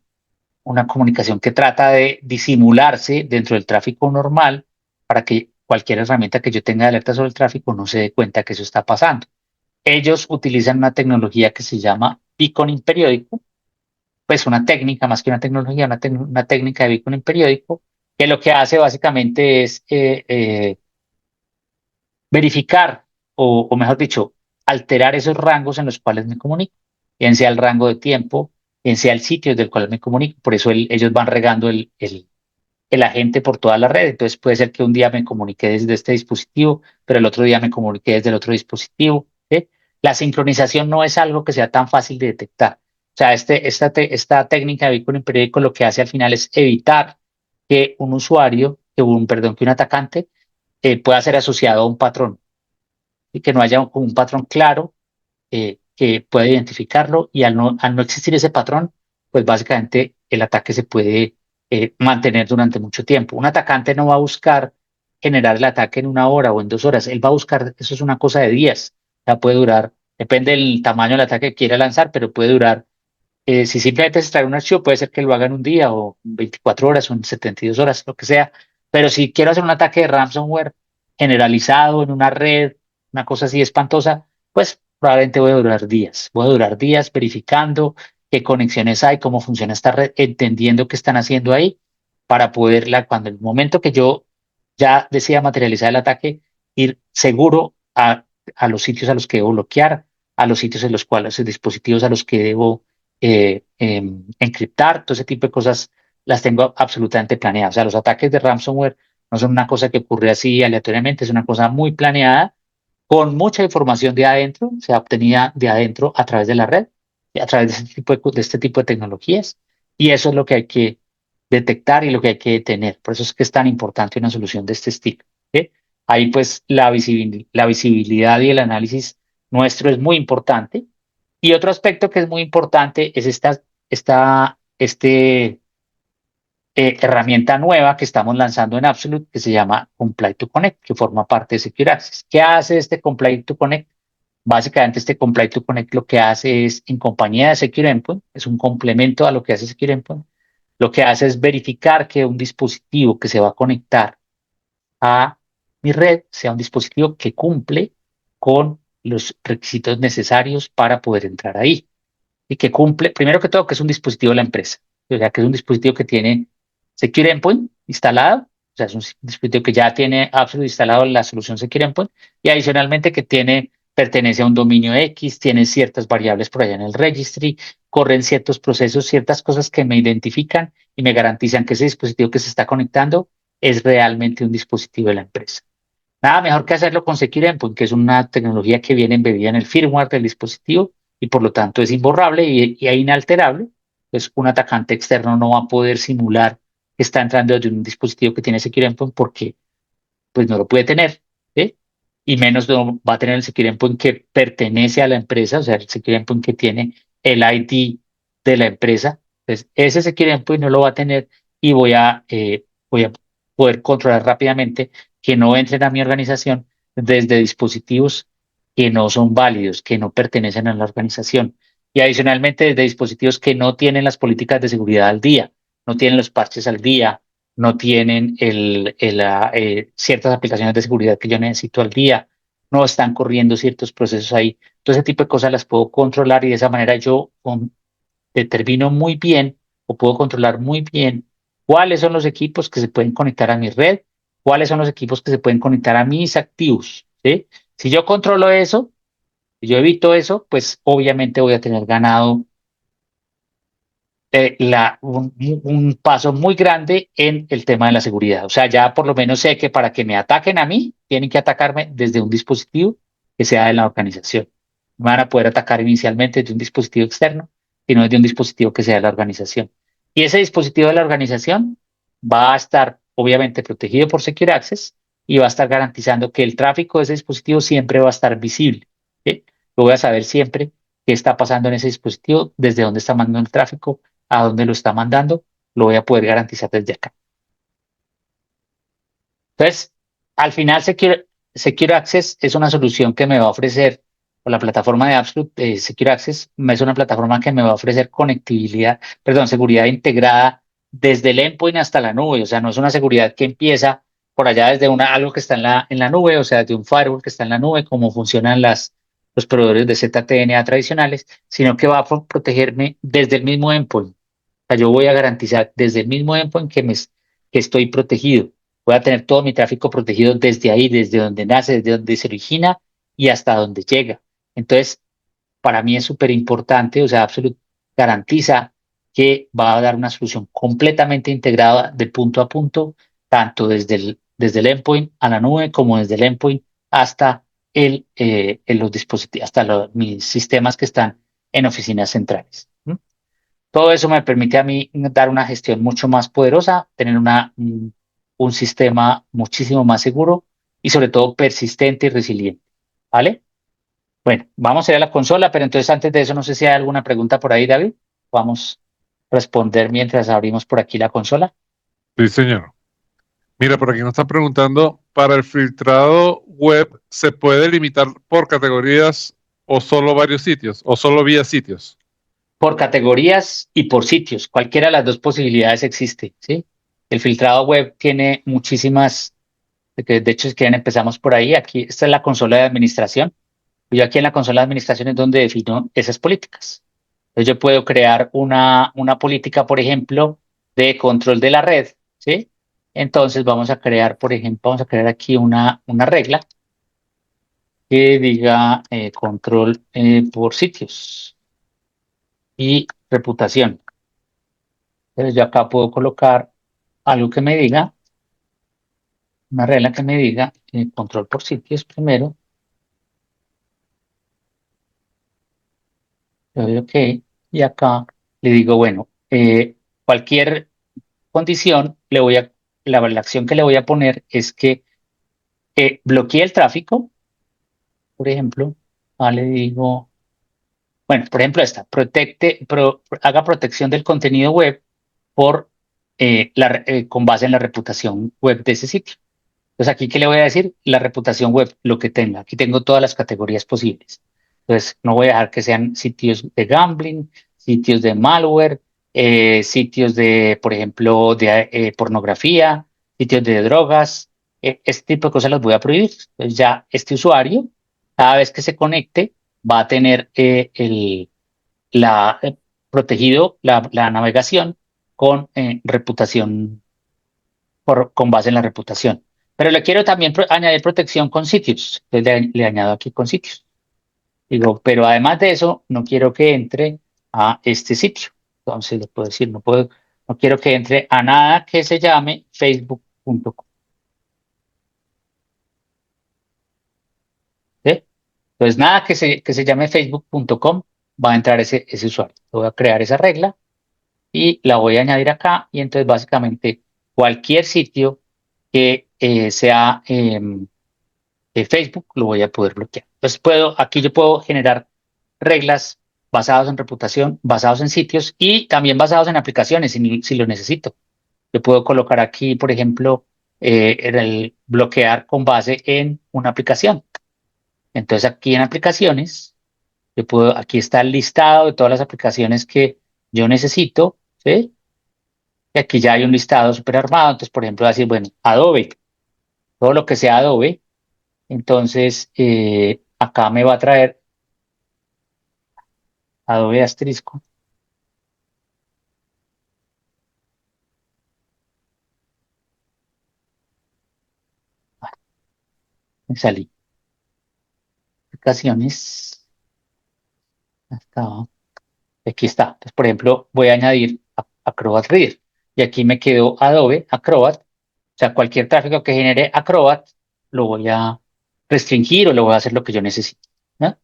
Speaker 2: comunicación que trata de disimularse dentro del tráfico normal para que cualquier herramienta que yo tenga de alerta sobre el tráfico no se dé cuenta que eso está pasando. Ellos utilizan una tecnología que se llama beaconing periódico, pues una técnica, más que una tecnología, una técnica de beaconing periódico, que lo que hace básicamente es verificar, o mejor dicho, alterar esos rangos en los cuales me comunico, bien sea el rango de tiempo, bien sea el sitio del cual me comunico. Por eso ellos van regando el agente por toda la red. Entonces puede ser que un día me comunique desde este dispositivo, pero el otro día me comunique desde el otro dispositivo. ¿Sí? La sincronización no es algo que sea tan fácil de detectar. O sea, esta técnica de vehículo en periódico lo que hace al final es evitar que un usuario, que un atacante pueda ser asociado a un patrón y que no haya un patrón claro que pueda identificarlo y al no existir ese patrón, pues básicamente el ataque se puede mantener durante mucho tiempo. Un atacante no va a buscar generar el ataque en una hora o en 2 horas, él va a buscar, eso es una cosa de días, ya puede durar, depende del tamaño del ataque que quiera lanzar, pero puede durar, si simplemente se extrae un archivo, puede ser que lo haga en un día o en 24 horas o en 72 horas, lo que sea, pero si quiero hacer un ataque de ransomware generalizado en una red, una cosa así espantosa, pues probablemente voy a durar días verificando qué conexiones hay, cómo funciona esta red, entendiendo qué están haciendo ahí, para poderla, cuando el momento que yo ya decida materializar el ataque, ir seguro a los sitios a los que debo bloquear, a los sitios en los cuales, los dispositivos a los que debo encriptar, todo ese tipo de cosas las tengo absolutamente planeadas. O sea, los ataques de ransomware no son una cosa que ocurre así aleatoriamente, es una cosa muy planeada, con mucha información de adentro, se obtenida de adentro a través de la red, a través de este tipo de tecnologías. Y eso es lo que hay que detectar y lo que hay que tener. Por eso es que es tan importante una solución de este estilo. ¿Sí? Ahí pues la visibilidad y el análisis nuestro es muy importante. Y otro aspecto que es muy importante es este herramienta nueva que estamos lanzando en Absolute que se llama Comply to Connect, que forma parte de Secure Access. ¿Qué hace este Comply to Connect? Básicamente este Comply to Connect lo que hace es, en compañía de Secure Endpoint, es un complemento a lo que hace Secure Endpoint, lo que hace es verificar que un dispositivo que se va a conectar a mi red sea un dispositivo que cumple con los requisitos necesarios para poder entrar ahí y que cumple, primero que todo, que es un dispositivo de la empresa, o sea, que es un dispositivo que tiene Secure Endpoint instalado, o sea, es un dispositivo que ya tiene Absolute instalado la solución Secure Endpoint y adicionalmente que pertenece a un dominio X, tiene ciertas variables por allá en el registry, corren ciertos procesos, ciertas cosas que me identifican y me garantizan que ese dispositivo que se está conectando es realmente un dispositivo de la empresa. Nada mejor que hacerlo con Secure Endpoint, que es una tecnología que viene embebida en el firmware del dispositivo y por lo tanto es imborrable y es inalterable. Pues un atacante externo no va a poder simular que está entrando desde un dispositivo que tiene Secure Endpoint porque pues no lo puede tener, ¿sí? Y menos no va a tener el Secure Endpoint que pertenece a la empresa, o sea, el Secure Endpoint que tiene el ID de la empresa. Entonces, ese Secure Endpoint no lo va a tener y voy a poder controlar rápidamente que no entren a mi organización desde dispositivos que no son válidos, que no pertenecen a la organización. Y adicionalmente desde dispositivos que no tienen las políticas de seguridad al día, no tienen los parches al día, no tienen ciertas aplicaciones de seguridad que yo necesito al día, no están corriendo ciertos procesos ahí. Todo ese tipo de cosas las puedo controlar y de esa manera determino muy bien o puedo controlar muy bien cuáles son los equipos que se pueden conectar a mi red, cuáles son los equipos que se pueden conectar a mis activos, ¿sí? Si yo controlo eso, si yo evito eso, pues obviamente voy a tener ganado un paso muy grande en el tema de la seguridad. O sea, ya por lo menos sé que para que me ataquen a mí, tienen que atacarme desde un dispositivo que sea de la organización. No van a poder atacar inicialmente desde un dispositivo externo, sino desde un dispositivo que sea de la organización. Y ese dispositivo de la organización va a estar obviamente protegido por Secure Access y va a estar garantizando que el tráfico de ese dispositivo siempre va a estar visible. ¿Sí? Yo voy a saber siempre qué está pasando en ese dispositivo, desde dónde está mandando el tráfico, a dónde lo está mandando, lo voy a poder garantizar desde acá. Entonces, al final, Secure Access es una solución que me va a ofrecer, o la plataforma de Absolute Secure Access es una plataforma que me va a ofrecer conectividad, perdón, seguridad integrada desde el endpoint hasta la nube. O sea, no es una seguridad que empieza por allá desde algo que está en la nube, o sea, desde un firewall que está en la nube, como funcionan los proveedores de ZTNA tradicionales, sino que va a protegerme desde el mismo endpoint. Sea, yo voy a garantizar desde el mismo endpoint que estoy protegido. Voy a tener todo mi tráfico protegido desde ahí, desde donde nace, desde donde se origina y hasta donde llega. Entonces, para mí es súper importante, o sea, Absolute garantiza que va a dar una solución completamente integrada de punto a punto, tanto desde el endpoint a la nube como desde el endpoint hasta los dispositivos, hasta mis sistemas que están en oficinas centrales. ¿Mm? Todo eso me permite a mí dar una gestión mucho más poderosa, tener un sistema muchísimo más seguro y sobre todo persistente y resiliente. ¿Vale? Bueno, vamos a ir a la consola, pero entonces antes de eso no sé si hay alguna pregunta por ahí, David. Vamos a responder mientras abrimos por aquí la consola.
Speaker 1: Sí, señor. Mira, por aquí nos están preguntando, ¿para el filtrado web se puede limitar por categorías o solo varios sitios o solo vía sitios?
Speaker 2: Por categorías y por sitios, cualquiera de las dos posibilidades existe, ¿sí? El filtrado web tiene muchísimas, de hecho, si quieren empezamos por ahí. Aquí, esta es la consola de administración. Yo aquí en la consola de administración es donde defino esas políticas. Entonces yo puedo crear una política, por ejemplo, de control de la red, ¿sí? Entonces vamos a crear, por ejemplo, vamos a crear aquí una regla que diga control por sitios y reputación. Entonces yo acá puedo colocar algo que me diga, una regla que me diga control por sitios primero. Le doy OK y acá le digo, bueno, cualquier condición, la acción que le voy a poner es que bloquee el tráfico, por ejemplo, le digo, bueno, por ejemplo esta, haga protección del contenido web con base en la reputación web de ese sitio. Entonces aquí, ¿qué le voy a decir? La reputación web, lo que tenga. Aquí tengo todas las categorías posibles. Entonces, no voy a dejar que sean sitios de gambling, sitios de malware, sitios de, por ejemplo, de pornografía, sitios de drogas. Este tipo de cosas las voy a prohibir. Entonces, ya este usuario, cada vez que se conecte, va a tener protegido la navegación con reputación con base en la reputación. Pero le quiero también añadir protección con sitios. Entonces le añado aquí con sitios. Digo, pero además de eso, no quiero que entre a este sitio. Entonces le puedo decir, no quiero que entre a nada que se llame facebook.com. ¿Sí? Entonces, nada que se llame facebook.com va a entrar ese usuario. Voy a crear esa regla y la voy a añadir acá. Y entonces, básicamente, cualquier sitio que sea de Facebook, lo voy a poder bloquear. Entonces aquí yo puedo generar reglas basadas en reputación, basados en sitios y también basados en aplicaciones si lo necesito. Yo puedo colocar aquí, por ejemplo, en el bloquear con base en una aplicación. Entonces aquí en aplicaciones, aquí está el listado de todas las aplicaciones que yo necesito, ¿sí? Y aquí ya hay un listado súper armado. Entonces, por ejemplo, voy a decir, bueno, Adobe, todo lo que sea Adobe. Entonces, acá me va a traer Adobe asterisco. Me salí. Aplicaciones. Hasta abajo. Aquí está. Entonces, por ejemplo, voy a añadir Acrobat Reader. Y aquí me quedó Adobe Acrobat. O sea, cualquier tráfico que genere Acrobat lo voy a restringir o lo voy a hacer lo que yo necesite, ¿no?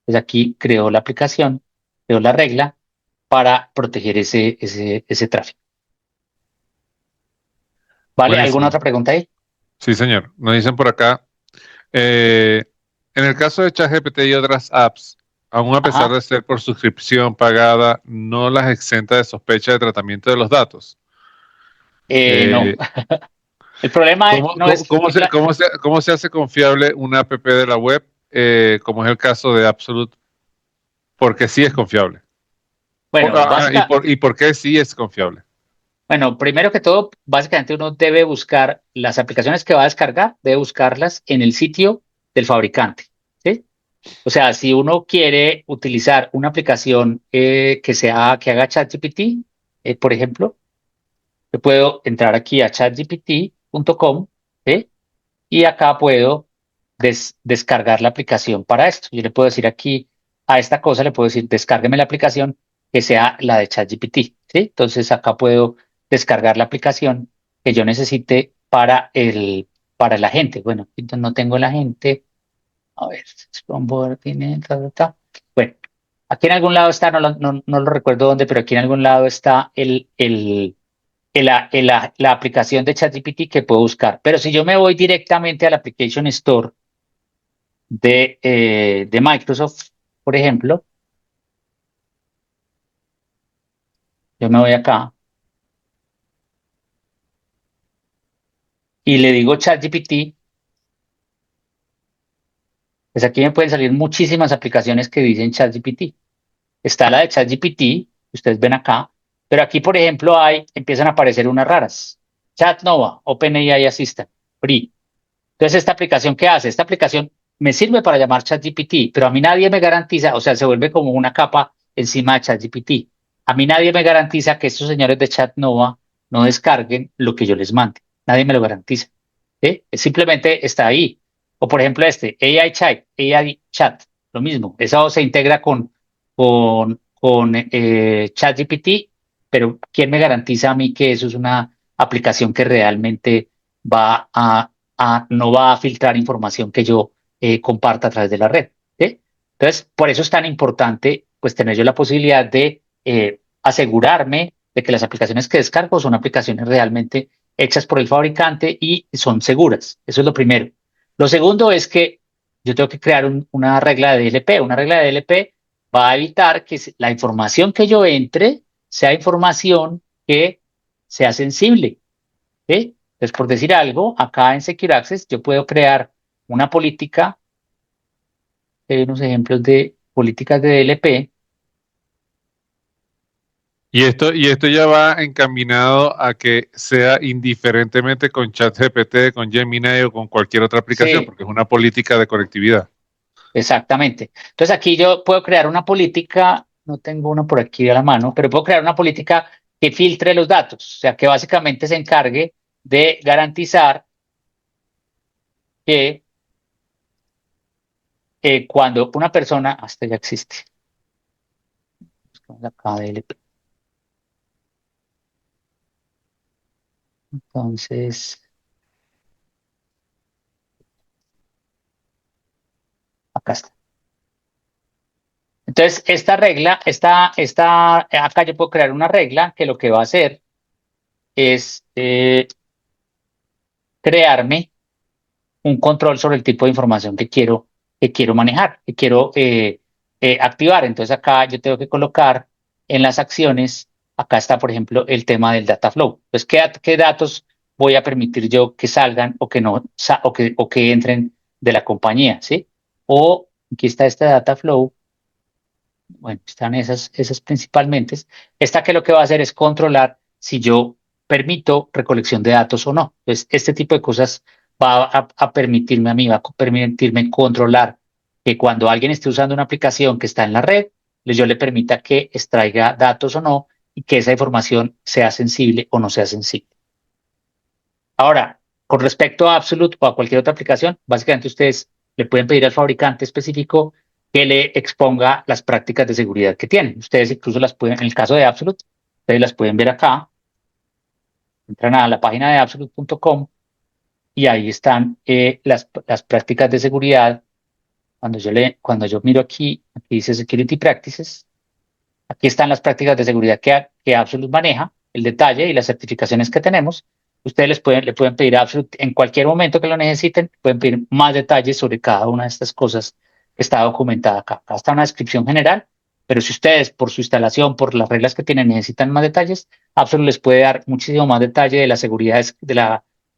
Speaker 2: Entonces aquí creo la aplicación, creo la regla para proteger ese tráfico. ¿Vale? ¿Alguna
Speaker 1: Buenísimo.
Speaker 2: otra pregunta ahí?
Speaker 1: Sí, señor. Nos dicen por acá, eh, en el caso de ChatGPT y otras apps, aún a pesar
Speaker 2: Ajá.
Speaker 1: de ser por suscripción pagada, no las exenta de sospecha de tratamiento de los datos.
Speaker 2: No.
Speaker 1: Eh,
Speaker 2: El problema
Speaker 1: ¿Cómo,
Speaker 2: no
Speaker 1: cómo,
Speaker 2: es,
Speaker 1: cómo se, cómo se- cómo se hace confiable una app de la web, como es el caso de Absolute? Porque sí es confiable.
Speaker 2: bueno,
Speaker 1: ¿Y por qué sí es confiable?
Speaker 2: bueno, primero que todo, básicamente uno debe buscar las aplicaciones que va a descargar, debe buscarlas en el sitio del fabricante, ¿sí? O sea, si uno quiere utilizar una aplicación que haga ChatGPT, por ejemplo, yo puedo entrar aquí a chatgpt.com, ¿sí? Y acá puedo descargar la aplicación para esto. Yo le puedo decir aquí a esta cosa, le puedo decir, descárgueme la aplicación que sea la de ChatGPT, ¿sí? Entonces acá puedo descargar la aplicación que yo necesite para el agente. Bueno, entonces no tengo el agente. A ver, Scrum tiene, ta, ta, ta. Bueno, aquí en algún lado está, no lo recuerdo dónde, pero aquí en algún lado está la aplicación de ChatGPT que puedo buscar. Pero si yo me voy directamente al Application Store de Microsoft, por ejemplo, yo me voy acá y le digo ChatGPT, pues aquí me pueden salir muchísimas aplicaciones que dicen ChatGPT. Está la de ChatGPT, que ustedes ven acá, pero aquí, por ejemplo, empiezan a aparecer unas raras. ChatNova, OpenAI Assistant, Free. Entonces, ¿esta aplicación qué hace? Esta aplicación me sirve para llamar ChatGPT, pero a mí nadie me garantiza, o sea, se vuelve como una capa encima de ChatGPT. A mí nadie me garantiza que estos señores de ChatNova no descarguen lo que yo les mande. Nadie me lo garantiza. ¿Sí? Simplemente está ahí. O por ejemplo AI Chat, lo mismo. Eso se integra con ChatGPT, pero ¿quién me garantiza a mí que eso es una aplicación que realmente va no va a filtrar información que yo comparta a través de la red? ¿Sí? Entonces, por eso es tan importante pues tener yo la posibilidad de asegurarme de que las aplicaciones que descargo son aplicaciones realmente hechas por el fabricante y son seguras. Eso es lo primero. Lo segundo es que yo tengo que crear una regla de DLP. Una regla de DLP va a evitar que la información que yo entre sea información que sea sensible. ¿Sí? Entonces, por decir algo, acá en Secure Access yo puedo crear una política, unos ejemplos de políticas de DLP.
Speaker 1: Y esto ya va encaminado a que sea indiferentemente con ChatGPT, con Gemini o con cualquier otra aplicación,
Speaker 2: Sí,
Speaker 1: porque es una política de conectividad.
Speaker 2: exactamente. Entonces aquí yo puedo crear una política, no tengo una por aquí a la mano, pero puedo crear una política que filtre los datos, o sea, que básicamente se encargue de garantizar que cuando una persona, hasta ya existe, buscamos acá DLP. Entonces, acá está. Entonces, esta regla, acá yo puedo crear una regla que lo que va a hacer es crearme un control sobre el tipo de información que quiero manejar, que quiero activar. Entonces, acá yo tengo que colocar en las acciones, acá está, por ejemplo, el tema del data flow. Entonces, ¿qué datos voy a permitir yo que salgan o que no, o que entren de la compañía? ¿Sí? O aquí está este data flow. Bueno, están esas principalmente. Esta que lo que va a hacer es controlar si yo permito recolección de datos o no. Entonces, este tipo de cosas va a permitirme a mí, va a permitirme controlar que cuando alguien esté usando una aplicación que está en la red, yo le permita que extraiga datos o no y que esa información sea sensible o no sea sensible. Ahora, con respecto a Absolute o a cualquier otra aplicación, básicamente ustedes le pueden pedir al fabricante específico que le exponga las prácticas de seguridad que tienen. Ustedes incluso las pueden, en el caso de Absolute, ustedes las pueden ver acá, entran a la página de absolute.com y ahí están las prácticas de seguridad. Cuando yo miro aquí dice Security Practices, aquí están las prácticas de seguridad que Absolute maneja, el detalle y las certificaciones que tenemos. Ustedes le pueden pedir a Absolute en cualquier momento que lo necesiten, pueden pedir más detalles sobre cada una de estas cosas que está documentada acá. Acá está una descripción general, pero si ustedes por su instalación, por las reglas que tienen, necesitan más detalles, Absolute les puede dar muchísimo más detalle de la seguridad,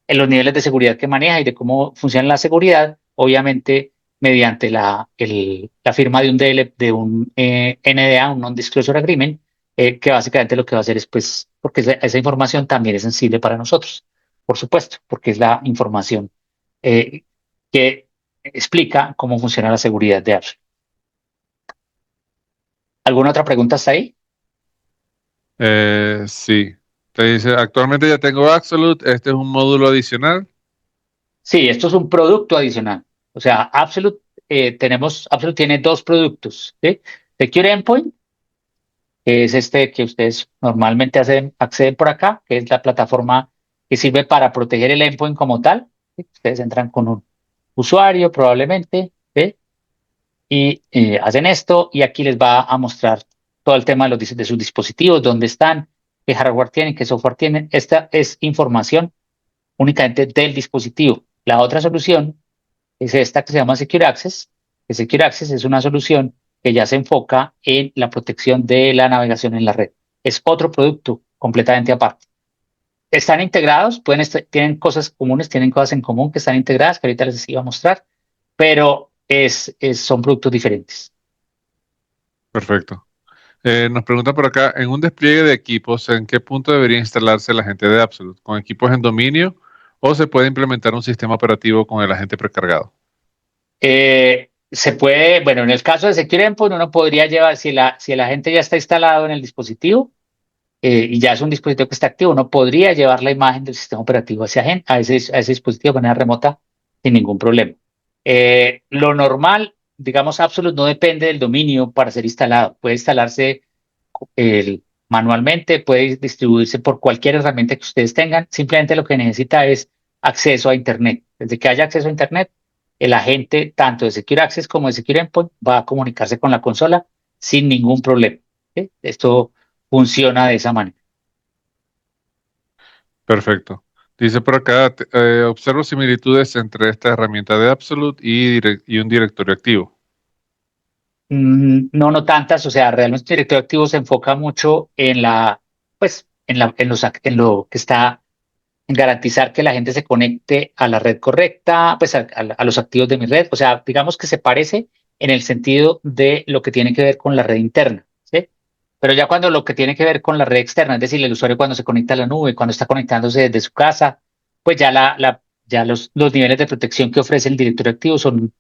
Speaker 2: en los niveles de seguridad que maneja y de cómo funciona la seguridad, obviamente mediante la firma de un DL, de un NDA, un Non-Disclosure Agreement, que básicamente lo que va a hacer es, pues, porque esa información también es sensible para nosotros, por supuesto, porque es la información eh, que explica cómo funciona la seguridad de Azure. ¿Alguna otra pregunta hasta ahí?
Speaker 1: Sí. Te dice, actualmente ya tengo Absolute, este es un módulo adicional.
Speaker 2: Sí, esto es un producto adicional. O sea, Absolute tiene dos productos, ¿sí? Secure Endpoint, que es este que ustedes normalmente acceden por acá, que es la plataforma que sirve para proteger el endpoint como tal. ¿Sí? Ustedes entran con un usuario probablemente, ¿sí? Y hacen esto y aquí les va a mostrar todo el tema de sus dispositivos, dónde están, qué hardware tienen, qué software tienen. Esta es información únicamente del dispositivo. La otra solución es esta que se llama Secure Access, que Secure Access es una solución que ya se enfoca en la protección de la navegación en la red. Es otro producto completamente aparte. Están integrados, tienen cosas comunes, tienen cosas en común que están integradas, que ahorita les iba a mostrar, pero son productos diferentes.
Speaker 1: Perfecto. Nos pregunta por acá, en un despliegue de equipos, ¿en qué punto debería instalarse el agente de Absolute? ¿Con equipos en dominio o se puede implementar un sistema operativo con el agente precargado?
Speaker 2: Se puede, bueno, en el caso de Secure Endpoint, uno podría llevar, si el agente ya está instalado en el dispositivo, y ya es un dispositivo que está activo, uno podría llevar la imagen del sistema operativo a ese dispositivo de manera remota sin ningún problema. Lo normal, digamos, Absolute no depende del dominio para ser instalado. Puede instalarse manualmente, puede distribuirse por cualquier herramienta que ustedes tengan. Simplemente lo que necesita es acceso a Internet. Desde que haya acceso a Internet, el agente, tanto de Secure Access como de Secure Endpoint, va a comunicarse con la consola sin ningún problema. ¿Sí? Esto funciona de esa manera.
Speaker 1: Perfecto. Dice por acá, observo similitudes entre esta herramienta de Absolute y un directorio activo.
Speaker 2: No, no tantas, o sea, realmente el directorio activo se enfoca mucho en pues, en lo que está en garantizar que la gente se conecte a la red correcta, pues a los activos de mi red. O sea, digamos que se parece en el sentido de lo que tiene que ver con la red interna, ¿sí? Pero ya cuando lo que tiene que ver con la red externa, es decir, el usuario cuando se conecta a la nube, cuando está conectándose desde su casa, pues ya los niveles de protección que ofrece el directorio activo son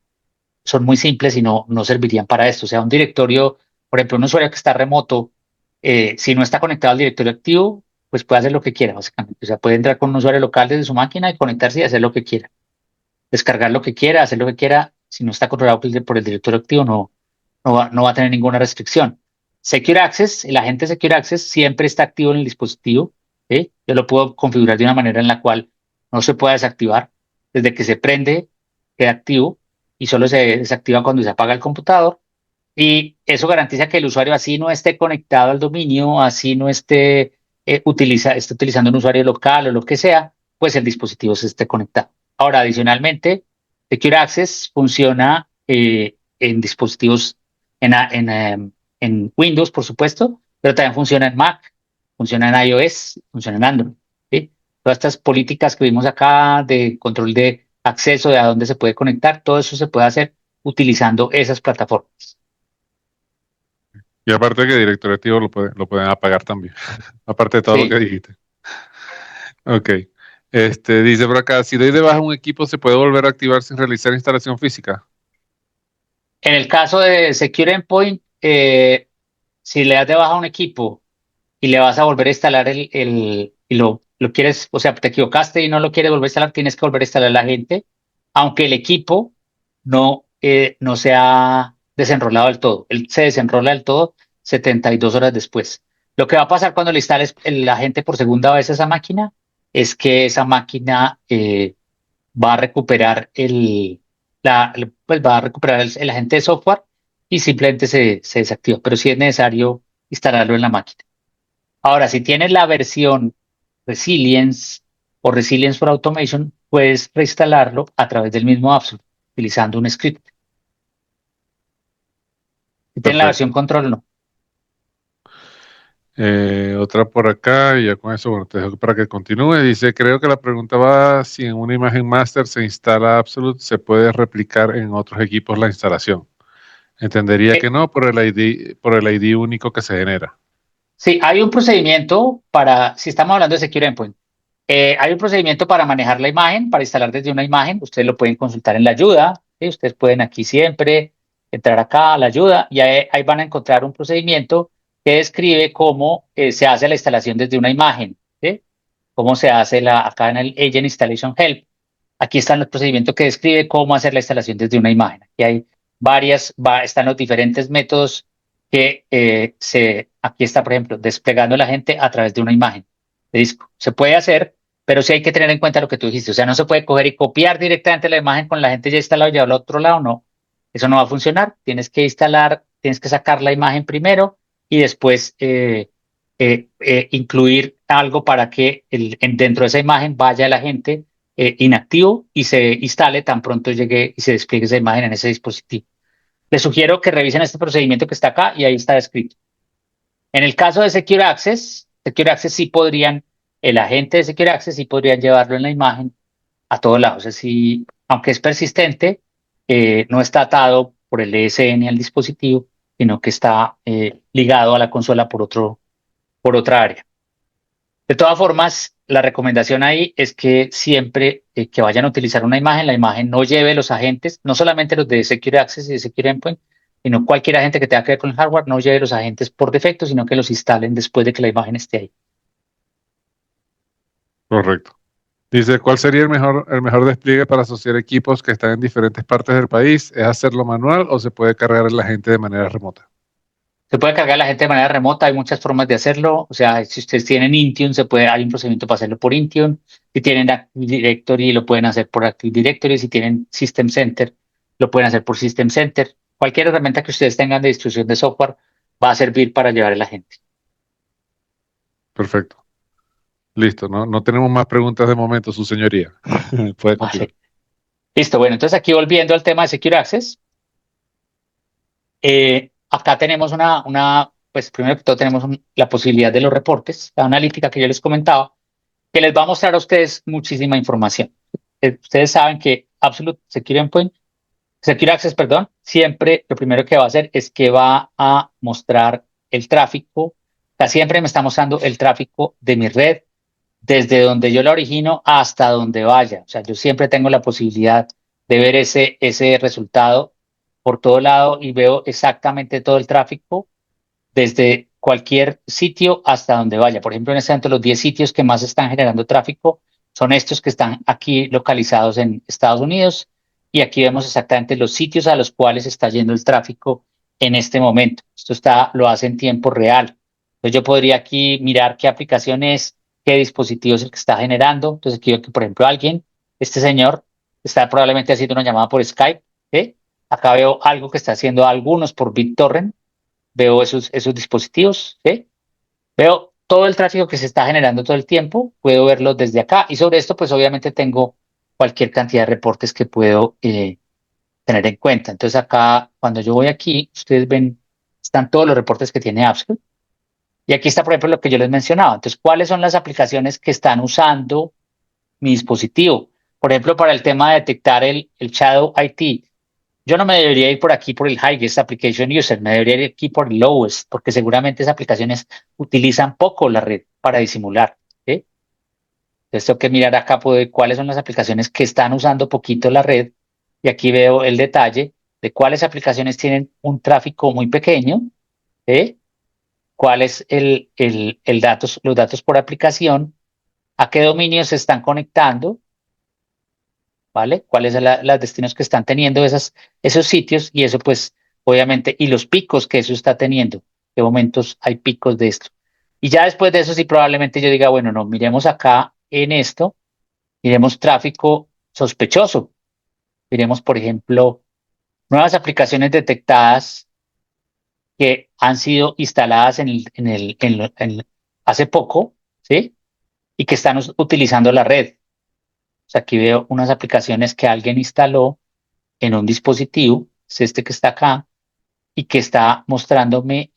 Speaker 2: muy simples y no servirían para esto. O sea, un directorio, por ejemplo, un usuario que está remoto, si no está conectado al directorio activo, pues puede hacer lo que quiera, básicamente. O sea, puede entrar con un usuario local desde su máquina y conectarse y hacer lo que quiera. Descargar lo que quiera, hacer lo que quiera. Si no está controlado por el directorio activo, no va a tener ninguna restricción. Secure Access, el agente Secure Access siempre está activo en el dispositivo. ¿Sí? Yo lo puedo configurar de una manera en la cual no se pueda desactivar. Desde que se prende, queda activo y solo se desactiva cuando se apaga el computador. Y eso garantiza que el usuario así no esté conectado al dominio, así no esté utilizando un usuario local o lo que sea, pues el dispositivo se esté conectado. Ahora, adicionalmente, Secure Access funciona en dispositivos en Windows, por supuesto, pero también funciona en Mac, funciona en iOS, funciona en Android. ¿Sí? Todas estas políticas que vimos acá de control de acceso, de a dónde se puede conectar, todo eso se puede hacer utilizando esas plataformas.
Speaker 1: Y aparte que directorio activo lo pueden apagar también. Aparte de todo lo que
Speaker 2: Sí,
Speaker 1: dijiste. Ok. Dice por acá, si doy de baja un equipo, ¿se puede volver a activar sin realizar instalación física?
Speaker 2: En el caso de Secure Endpoint, si le das de baja a un equipo y le vas a volver a instalar y lo quieres, o sea, te equivocaste y no lo quieres volver a instalar, tienes que volver a instalar a la gente, aunque el equipo no se ha desenrolado del todo. Él se desenrola del todo 72 horas después. Lo que va a pasar cuando le instales la gente por segunda vez a esa máquina es que esa máquina va a recuperar pues va a recuperar el agente de software y simplemente se desactiva. Pero sí es necesario instalarlo en la máquina. Ahora, si tienes la versión Resilience o Resilience for Automation, puedes reinstalarlo a través del mismo Absolute, utilizando un script. Si tienes la versión
Speaker 1: Perfecto.
Speaker 2: Control, no.
Speaker 1: Otra por acá, y ya con eso, bueno, te dejo para que continúe. Dice, creo que la pregunta va si en una imagen master se instala Absolute, ¿se puede replicar en otros equipos la instalación? Entendería que
Speaker 2: Eh,
Speaker 1: no por el ID único que se genera.
Speaker 2: sí, hay un procedimiento para, si estamos hablando de Secure Endpoint, hay un procedimiento para manejar la imagen, para instalar desde una imagen. Ustedes lo pueden consultar en la ayuda. ¿Sí? Ustedes pueden aquí siempre entrar acá a la ayuda y ahí van a encontrar un procedimiento que describe cómo se hace la instalación desde una imagen. ¿Sí? Cómo se hace acá en el Agent Installation Help. Aquí están los procedimientos que describe cómo hacer la instalación desde una imagen. Aquí hay están los diferentes métodos aquí está, por ejemplo, desplegando la gente a través de una imagen de disco. Se puede hacer, pero sí hay que tener en cuenta lo que tú dijiste. O sea, no se puede coger y copiar directamente la imagen con la gente ya instalada y llevarla a otro lado, no. Eso no va a funcionar. Tienes que sacar la imagen primero y después incluir algo para que dentro de esa imagen vaya la gente inactivo y se instale tan pronto llegue y se despliegue esa imagen en ese dispositivo. Les sugiero que revisen este procedimiento que está acá y ahí está descrito. En el caso de Secure Access sí podrían, el agente de Secure Access sí podrían llevarlo en la imagen a todos lados. Es decir, aunque es persistente, no está atado por el ESN al dispositivo, sino que está ligado a la consola por otra área. De todas formas, la recomendación ahí es que siempre que vayan a utilizar una imagen, la imagen no lleve los agentes, no solamente los de Secure Access y de Secure Endpoint, sino cualquier agente que tenga que ver con el hardware, no lleve los agentes por defecto, sino que los instalen después de que la imagen esté ahí.
Speaker 1: Correcto. Dice, ¿cuál sería el mejor despliegue para asociar equipos que están en diferentes partes del país? ¿Es hacerlo manual o se puede cargar la gente de manera remota?
Speaker 2: Se puede cargar la gente de manera remota, hay muchas formas de hacerlo. O sea, si ustedes tienen Intune, hay un procedimiento para hacerlo por Intune. Si tienen Active Directory, lo pueden hacer por Active Directory. Si tienen System Center, lo pueden hacer por System Center. Cualquier herramienta que ustedes tengan de distribución de software va a servir para llevar a la gente.
Speaker 1: Perfecto. Listo, ¿no? No tenemos más preguntas de momento, su señoría. Puede continuar.
Speaker 2: Vale. Listo, bueno, entonces aquí volviendo al tema de Secure Access, acá tenemos pues primero que todo tenemos la posibilidad de los reportes, la analítica que yo les comentaba, que les va a mostrar a ustedes muchísima información. Ustedes saben que Absolute Secure Endpoint, Secure Access, perdón, siempre lo primero que va a hacer es que va a mostrar el tráfico, o sea, siempre me está mostrando el tráfico de mi red, desde donde yo la origino hasta donde vaya. O sea, yo siempre tengo la posibilidad de ver ese resultado por todo lado y veo exactamente todo el tráfico desde cualquier sitio hasta donde vaya. Por ejemplo, en este momento los 10 sitios que más están generando tráfico son estos que están aquí localizados en Estados Unidos y aquí vemos exactamente los sitios a los cuales está yendo el tráfico en este momento. Lo hace en tiempo real. Entonces yo podría aquí mirar qué aplicación es, qué dispositivo es el que está generando. Entonces aquí veo que, por ejemplo, este señor, está probablemente haciendo una llamada por Skype. ¿Sí? Acá veo algo que está haciendo algunos por BitTorrent, veo esos dispositivos, ¿sí? Veo todo el tráfico que se está generando todo el tiempo, puedo verlo desde acá y sobre esto pues obviamente tengo cualquier cantidad de reportes que puedo tener en cuenta. Entonces acá, cuando yo voy aquí, ustedes ven, están todos los reportes que tiene Absolute y aquí está, por ejemplo, lo que yo les mencionaba. Entonces, ¿cuáles son las aplicaciones que están usando mi dispositivo? Por ejemplo, para el tema de detectar el Shadow IT, yo no me debería ir por aquí por el highest application user, me debería ir aquí por el lowest, porque seguramente esas aplicaciones utilizan poco la red para disimular. ¿Sí? Entonces tengo que mirar acá cuáles son las aplicaciones que están usando poquito la red y aquí veo el detalle de cuáles aplicaciones tienen un tráfico muy pequeño, ¿eh? Cuál es los datos por aplicación, a qué dominios se están conectando, ¿vale? ¿Cuáles son los destinos que están teniendo esos sitios? Y eso pues obviamente, y los picos que eso está teniendo, qué momentos hay picos de esto. Y ya después de eso sí probablemente yo diga, bueno, no, miremos acá en esto, miremos tráfico sospechoso, miremos por ejemplo nuevas aplicaciones detectadas que han sido instaladas hace poco, ¿sí? Y que están utilizando la red. O sea, aquí veo unas aplicaciones que alguien instaló en un dispositivo, es este que está acá, y que está mostrándome,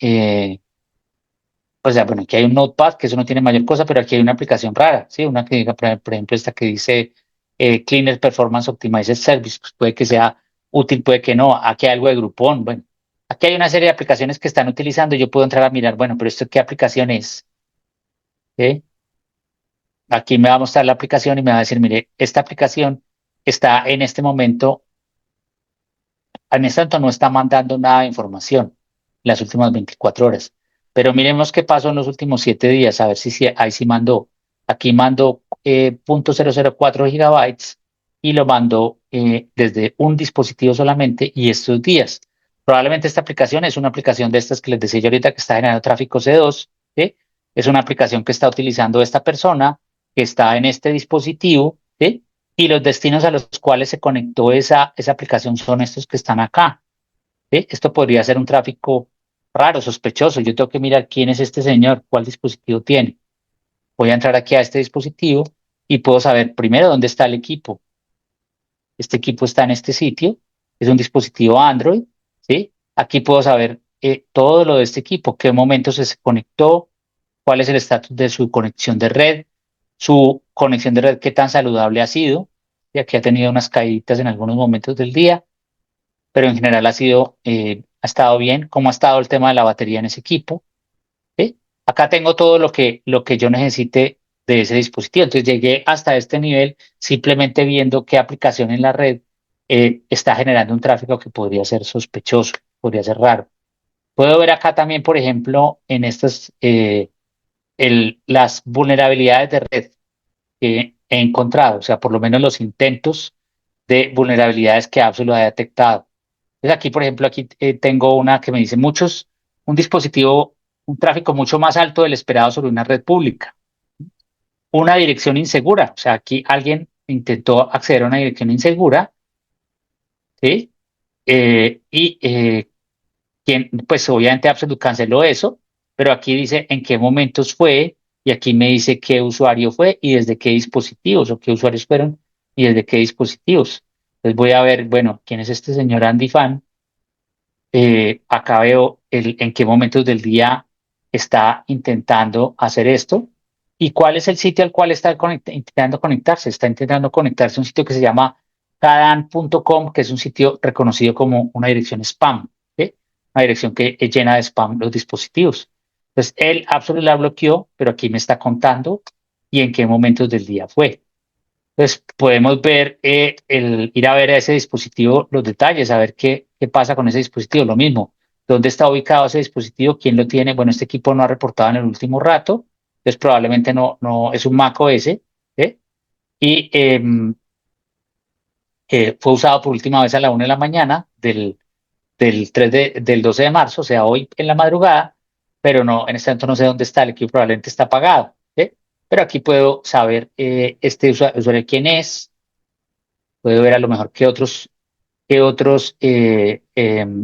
Speaker 2: o sea, bueno, aquí hay un Notepad, que eso no tiene mayor cosa, pero aquí hay una aplicación rara, ¿sí? Una que diga, por ejemplo, esta que dice Cleaner Performance Optimized Service, pues puede que sea útil, puede que no. Aquí hay algo de Groupon, bueno. Aquí hay una serie de aplicaciones que están utilizando, yo puedo entrar a mirar, bueno, pero ¿esto qué aplicación es? ¿Sí? Aquí me va a mostrar la aplicación y me va a decir, mire, esta aplicación está en este momento no está mandando nada de información en las últimas 24 horas. Pero miremos qué pasó en los últimos 7 días, a ver si ahí sí mandó. Aquí mandó 0.004 gigabytes y lo mandó desde un dispositivo solamente y estos días. Probablemente esta aplicación es una aplicación de estas que les decía yo ahorita que está generando tráfico C2, ¿sí? Es una aplicación que está utilizando esta persona que está en este dispositivo, ¿sí? Y los destinos a los cuales se conectó esa aplicación son estos que están acá. ¿Sí? Esto podría ser un tráfico raro, sospechoso. Yo tengo que mirar quién es este señor, cuál dispositivo tiene. Voy a entrar aquí a este dispositivo y puedo saber primero dónde está el equipo. Este equipo está en este sitio, es un dispositivo Android, ¿sí? Aquí puedo saber todo lo de este equipo, qué momento se conectó, cuál es el estatus de su conexión de red, su conexión de red, qué tan saludable ha sido, y aquí ha tenido unas caídas en algunos momentos del día, pero en general ha estado bien, cómo ha estado el tema de la batería en ese equipo, ¿sí? Acá tengo todo lo que yo necesite de ese dispositivo. Entonces llegué hasta este nivel simplemente viendo qué aplicación en la red está generando un tráfico que podría ser sospechoso, podría ser raro. Puedo ver acá también, por ejemplo, en las vulnerabilidades de red que he encontrado, o sea, por lo menos los intentos de vulnerabilidades que Absolute ha detectado. Entonces aquí, por ejemplo, aquí tengo una que me dice un dispositivo, un tráfico mucho más alto del esperado sobre una red pública. Una dirección insegura, o sea, aquí alguien intentó acceder a una dirección insegura, ¿sí? Y quien, pues obviamente Absolute canceló eso, pero aquí dice en qué momentos fue y aquí me dice qué usuario fue y desde qué dispositivos o qué usuarios fueron y desde qué dispositivos. Entonces voy a ver, bueno, quién es este señor Andy Fan. Acá veo en qué momentos del día está intentando hacer esto y cuál es el sitio al cual está intentando conectarse. Está intentando conectarse a un sitio que se llama kadan.com, que es un sitio reconocido como una dirección spam, ¿sí? Una dirección que es llena de spam los dispositivos. Entonces, él absolutamente la bloqueó, pero aquí me está contando y en qué momentos del día fue. Pues podemos ver, ir a ver a ese dispositivo los detalles, a ver qué pasa con ese dispositivo. Lo mismo, dónde está ubicado ese dispositivo, quién lo tiene. Bueno, este equipo no ha reportado en el último rato, entonces probablemente no es un Mac OS, ¿eh? Y fue usado por última vez a la 1 de la mañana del 12 de marzo, o sea, hoy en la madrugada, pero no, en este momento no sé dónde está, el equipo probablemente está apagado, ¿eh? Pero aquí puedo saber este usuario quién es, puedo ver a lo mejor qué otros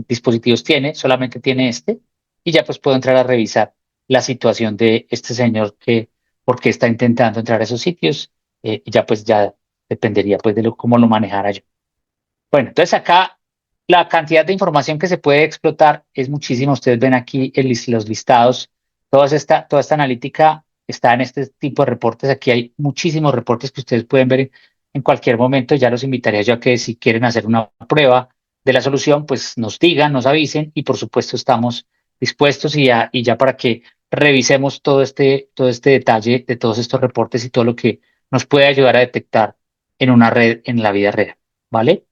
Speaker 2: dispositivos tiene, solamente tiene este, y ya pues puedo entrar a revisar la situación de este señor por qué está intentando entrar a esos sitios, y ya pues ya dependería pues de cómo lo manejara yo. Bueno, entonces acá la cantidad de información que se puede explotar es muchísima. Ustedes ven aquí los listados, toda esta analítica está en este tipo de reportes. Aquí hay muchísimos reportes que ustedes pueden ver en cualquier momento. Ya los invitaría yo a que si quieren hacer una prueba de la solución, pues nos digan, nos avisen y por supuesto estamos dispuestos y ya para que revisemos todo este detalle de todos estos reportes y todo nos puede ayudar a detectar en una red en la vida real, ¿vale?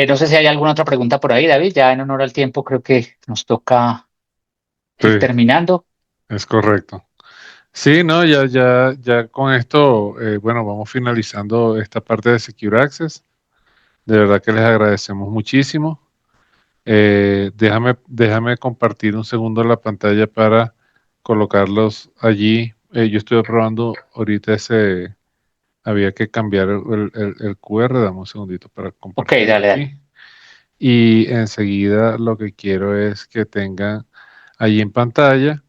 Speaker 2: No sé si hay alguna otra pregunta por ahí, David. Ya en honor al tiempo creo que nos toca
Speaker 1: Sí,
Speaker 2: ir terminando.
Speaker 1: es correcto. Sí, no, ya con esto, bueno, vamos finalizando esta parte de Secure Access. De verdad que les agradecemos muchísimo. Déjame compartir un segundo la pantalla para colocarlos allí. Yo estoy probando ahorita había que cambiar el QR, dame un segundito para
Speaker 2: Ok,
Speaker 1: compartirlo
Speaker 2: dale, dale.
Speaker 1: aquí. Y enseguida lo que quiero es que tengan allí en pantalla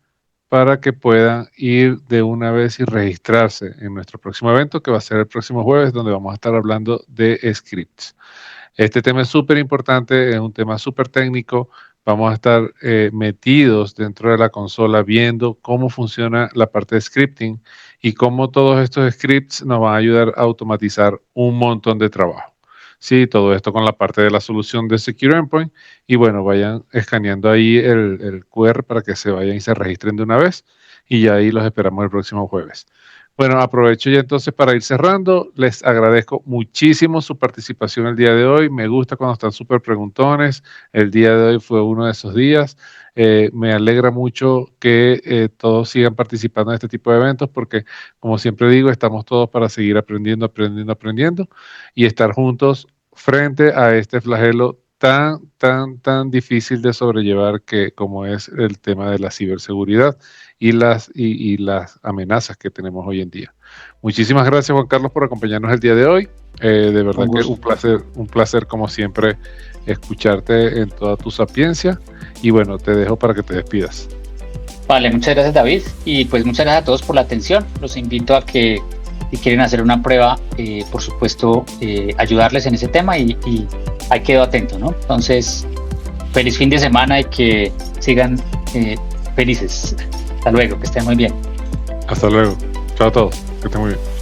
Speaker 1: para que puedan ir de una vez y registrarse en nuestro próximo evento, que va a ser el próximo jueves, donde vamos a estar hablando de scripts. Este tema es súper importante, es un tema súper técnico. Vamos a estar metidos dentro de la consola viendo cómo funciona la parte de scripting y cómo todos estos scripts nos van a ayudar a automatizar un montón de trabajo. Sí, todo esto con la parte de la solución de Secure Endpoint. Y bueno, vayan escaneando ahí el QR para que se vayan y se registren de una vez. Y ya ahí los esperamos el próximo jueves. Bueno, aprovecho ya entonces para ir cerrando. Les agradezco muchísimo su participación el día de hoy. Me gusta cuando están súper preguntones. El día de hoy fue uno de esos días. Me alegra mucho que todos sigan participando en este tipo de eventos porque, como siempre digo, estamos todos para seguir aprendiendo, aprendiendo, aprendiendo y estar juntos frente a este flagelo tan difícil de sobrellevar que como es el tema de la ciberseguridad y las amenazas que tenemos hoy en día. Muchísimas gracias, Juan Carlos, por acompañarnos el día de hoy. De verdad
Speaker 2: Un
Speaker 1: que
Speaker 2: gusto.
Speaker 1: un placer como siempre escucharte en toda tu sapiencia y bueno, te dejo para que te despidas.
Speaker 2: Vale, muchas gracias, David. Y pues muchas gracias a todos por la atención. Los invito a que si quieren hacer una prueba, por supuesto, ayudarles en ese tema y ahí quedo atento, ¿no? Entonces, feliz fin de semana y que sigan felices. Hasta luego, que estén muy bien.
Speaker 1: Hasta luego. Chao a todos. Que estén muy bien.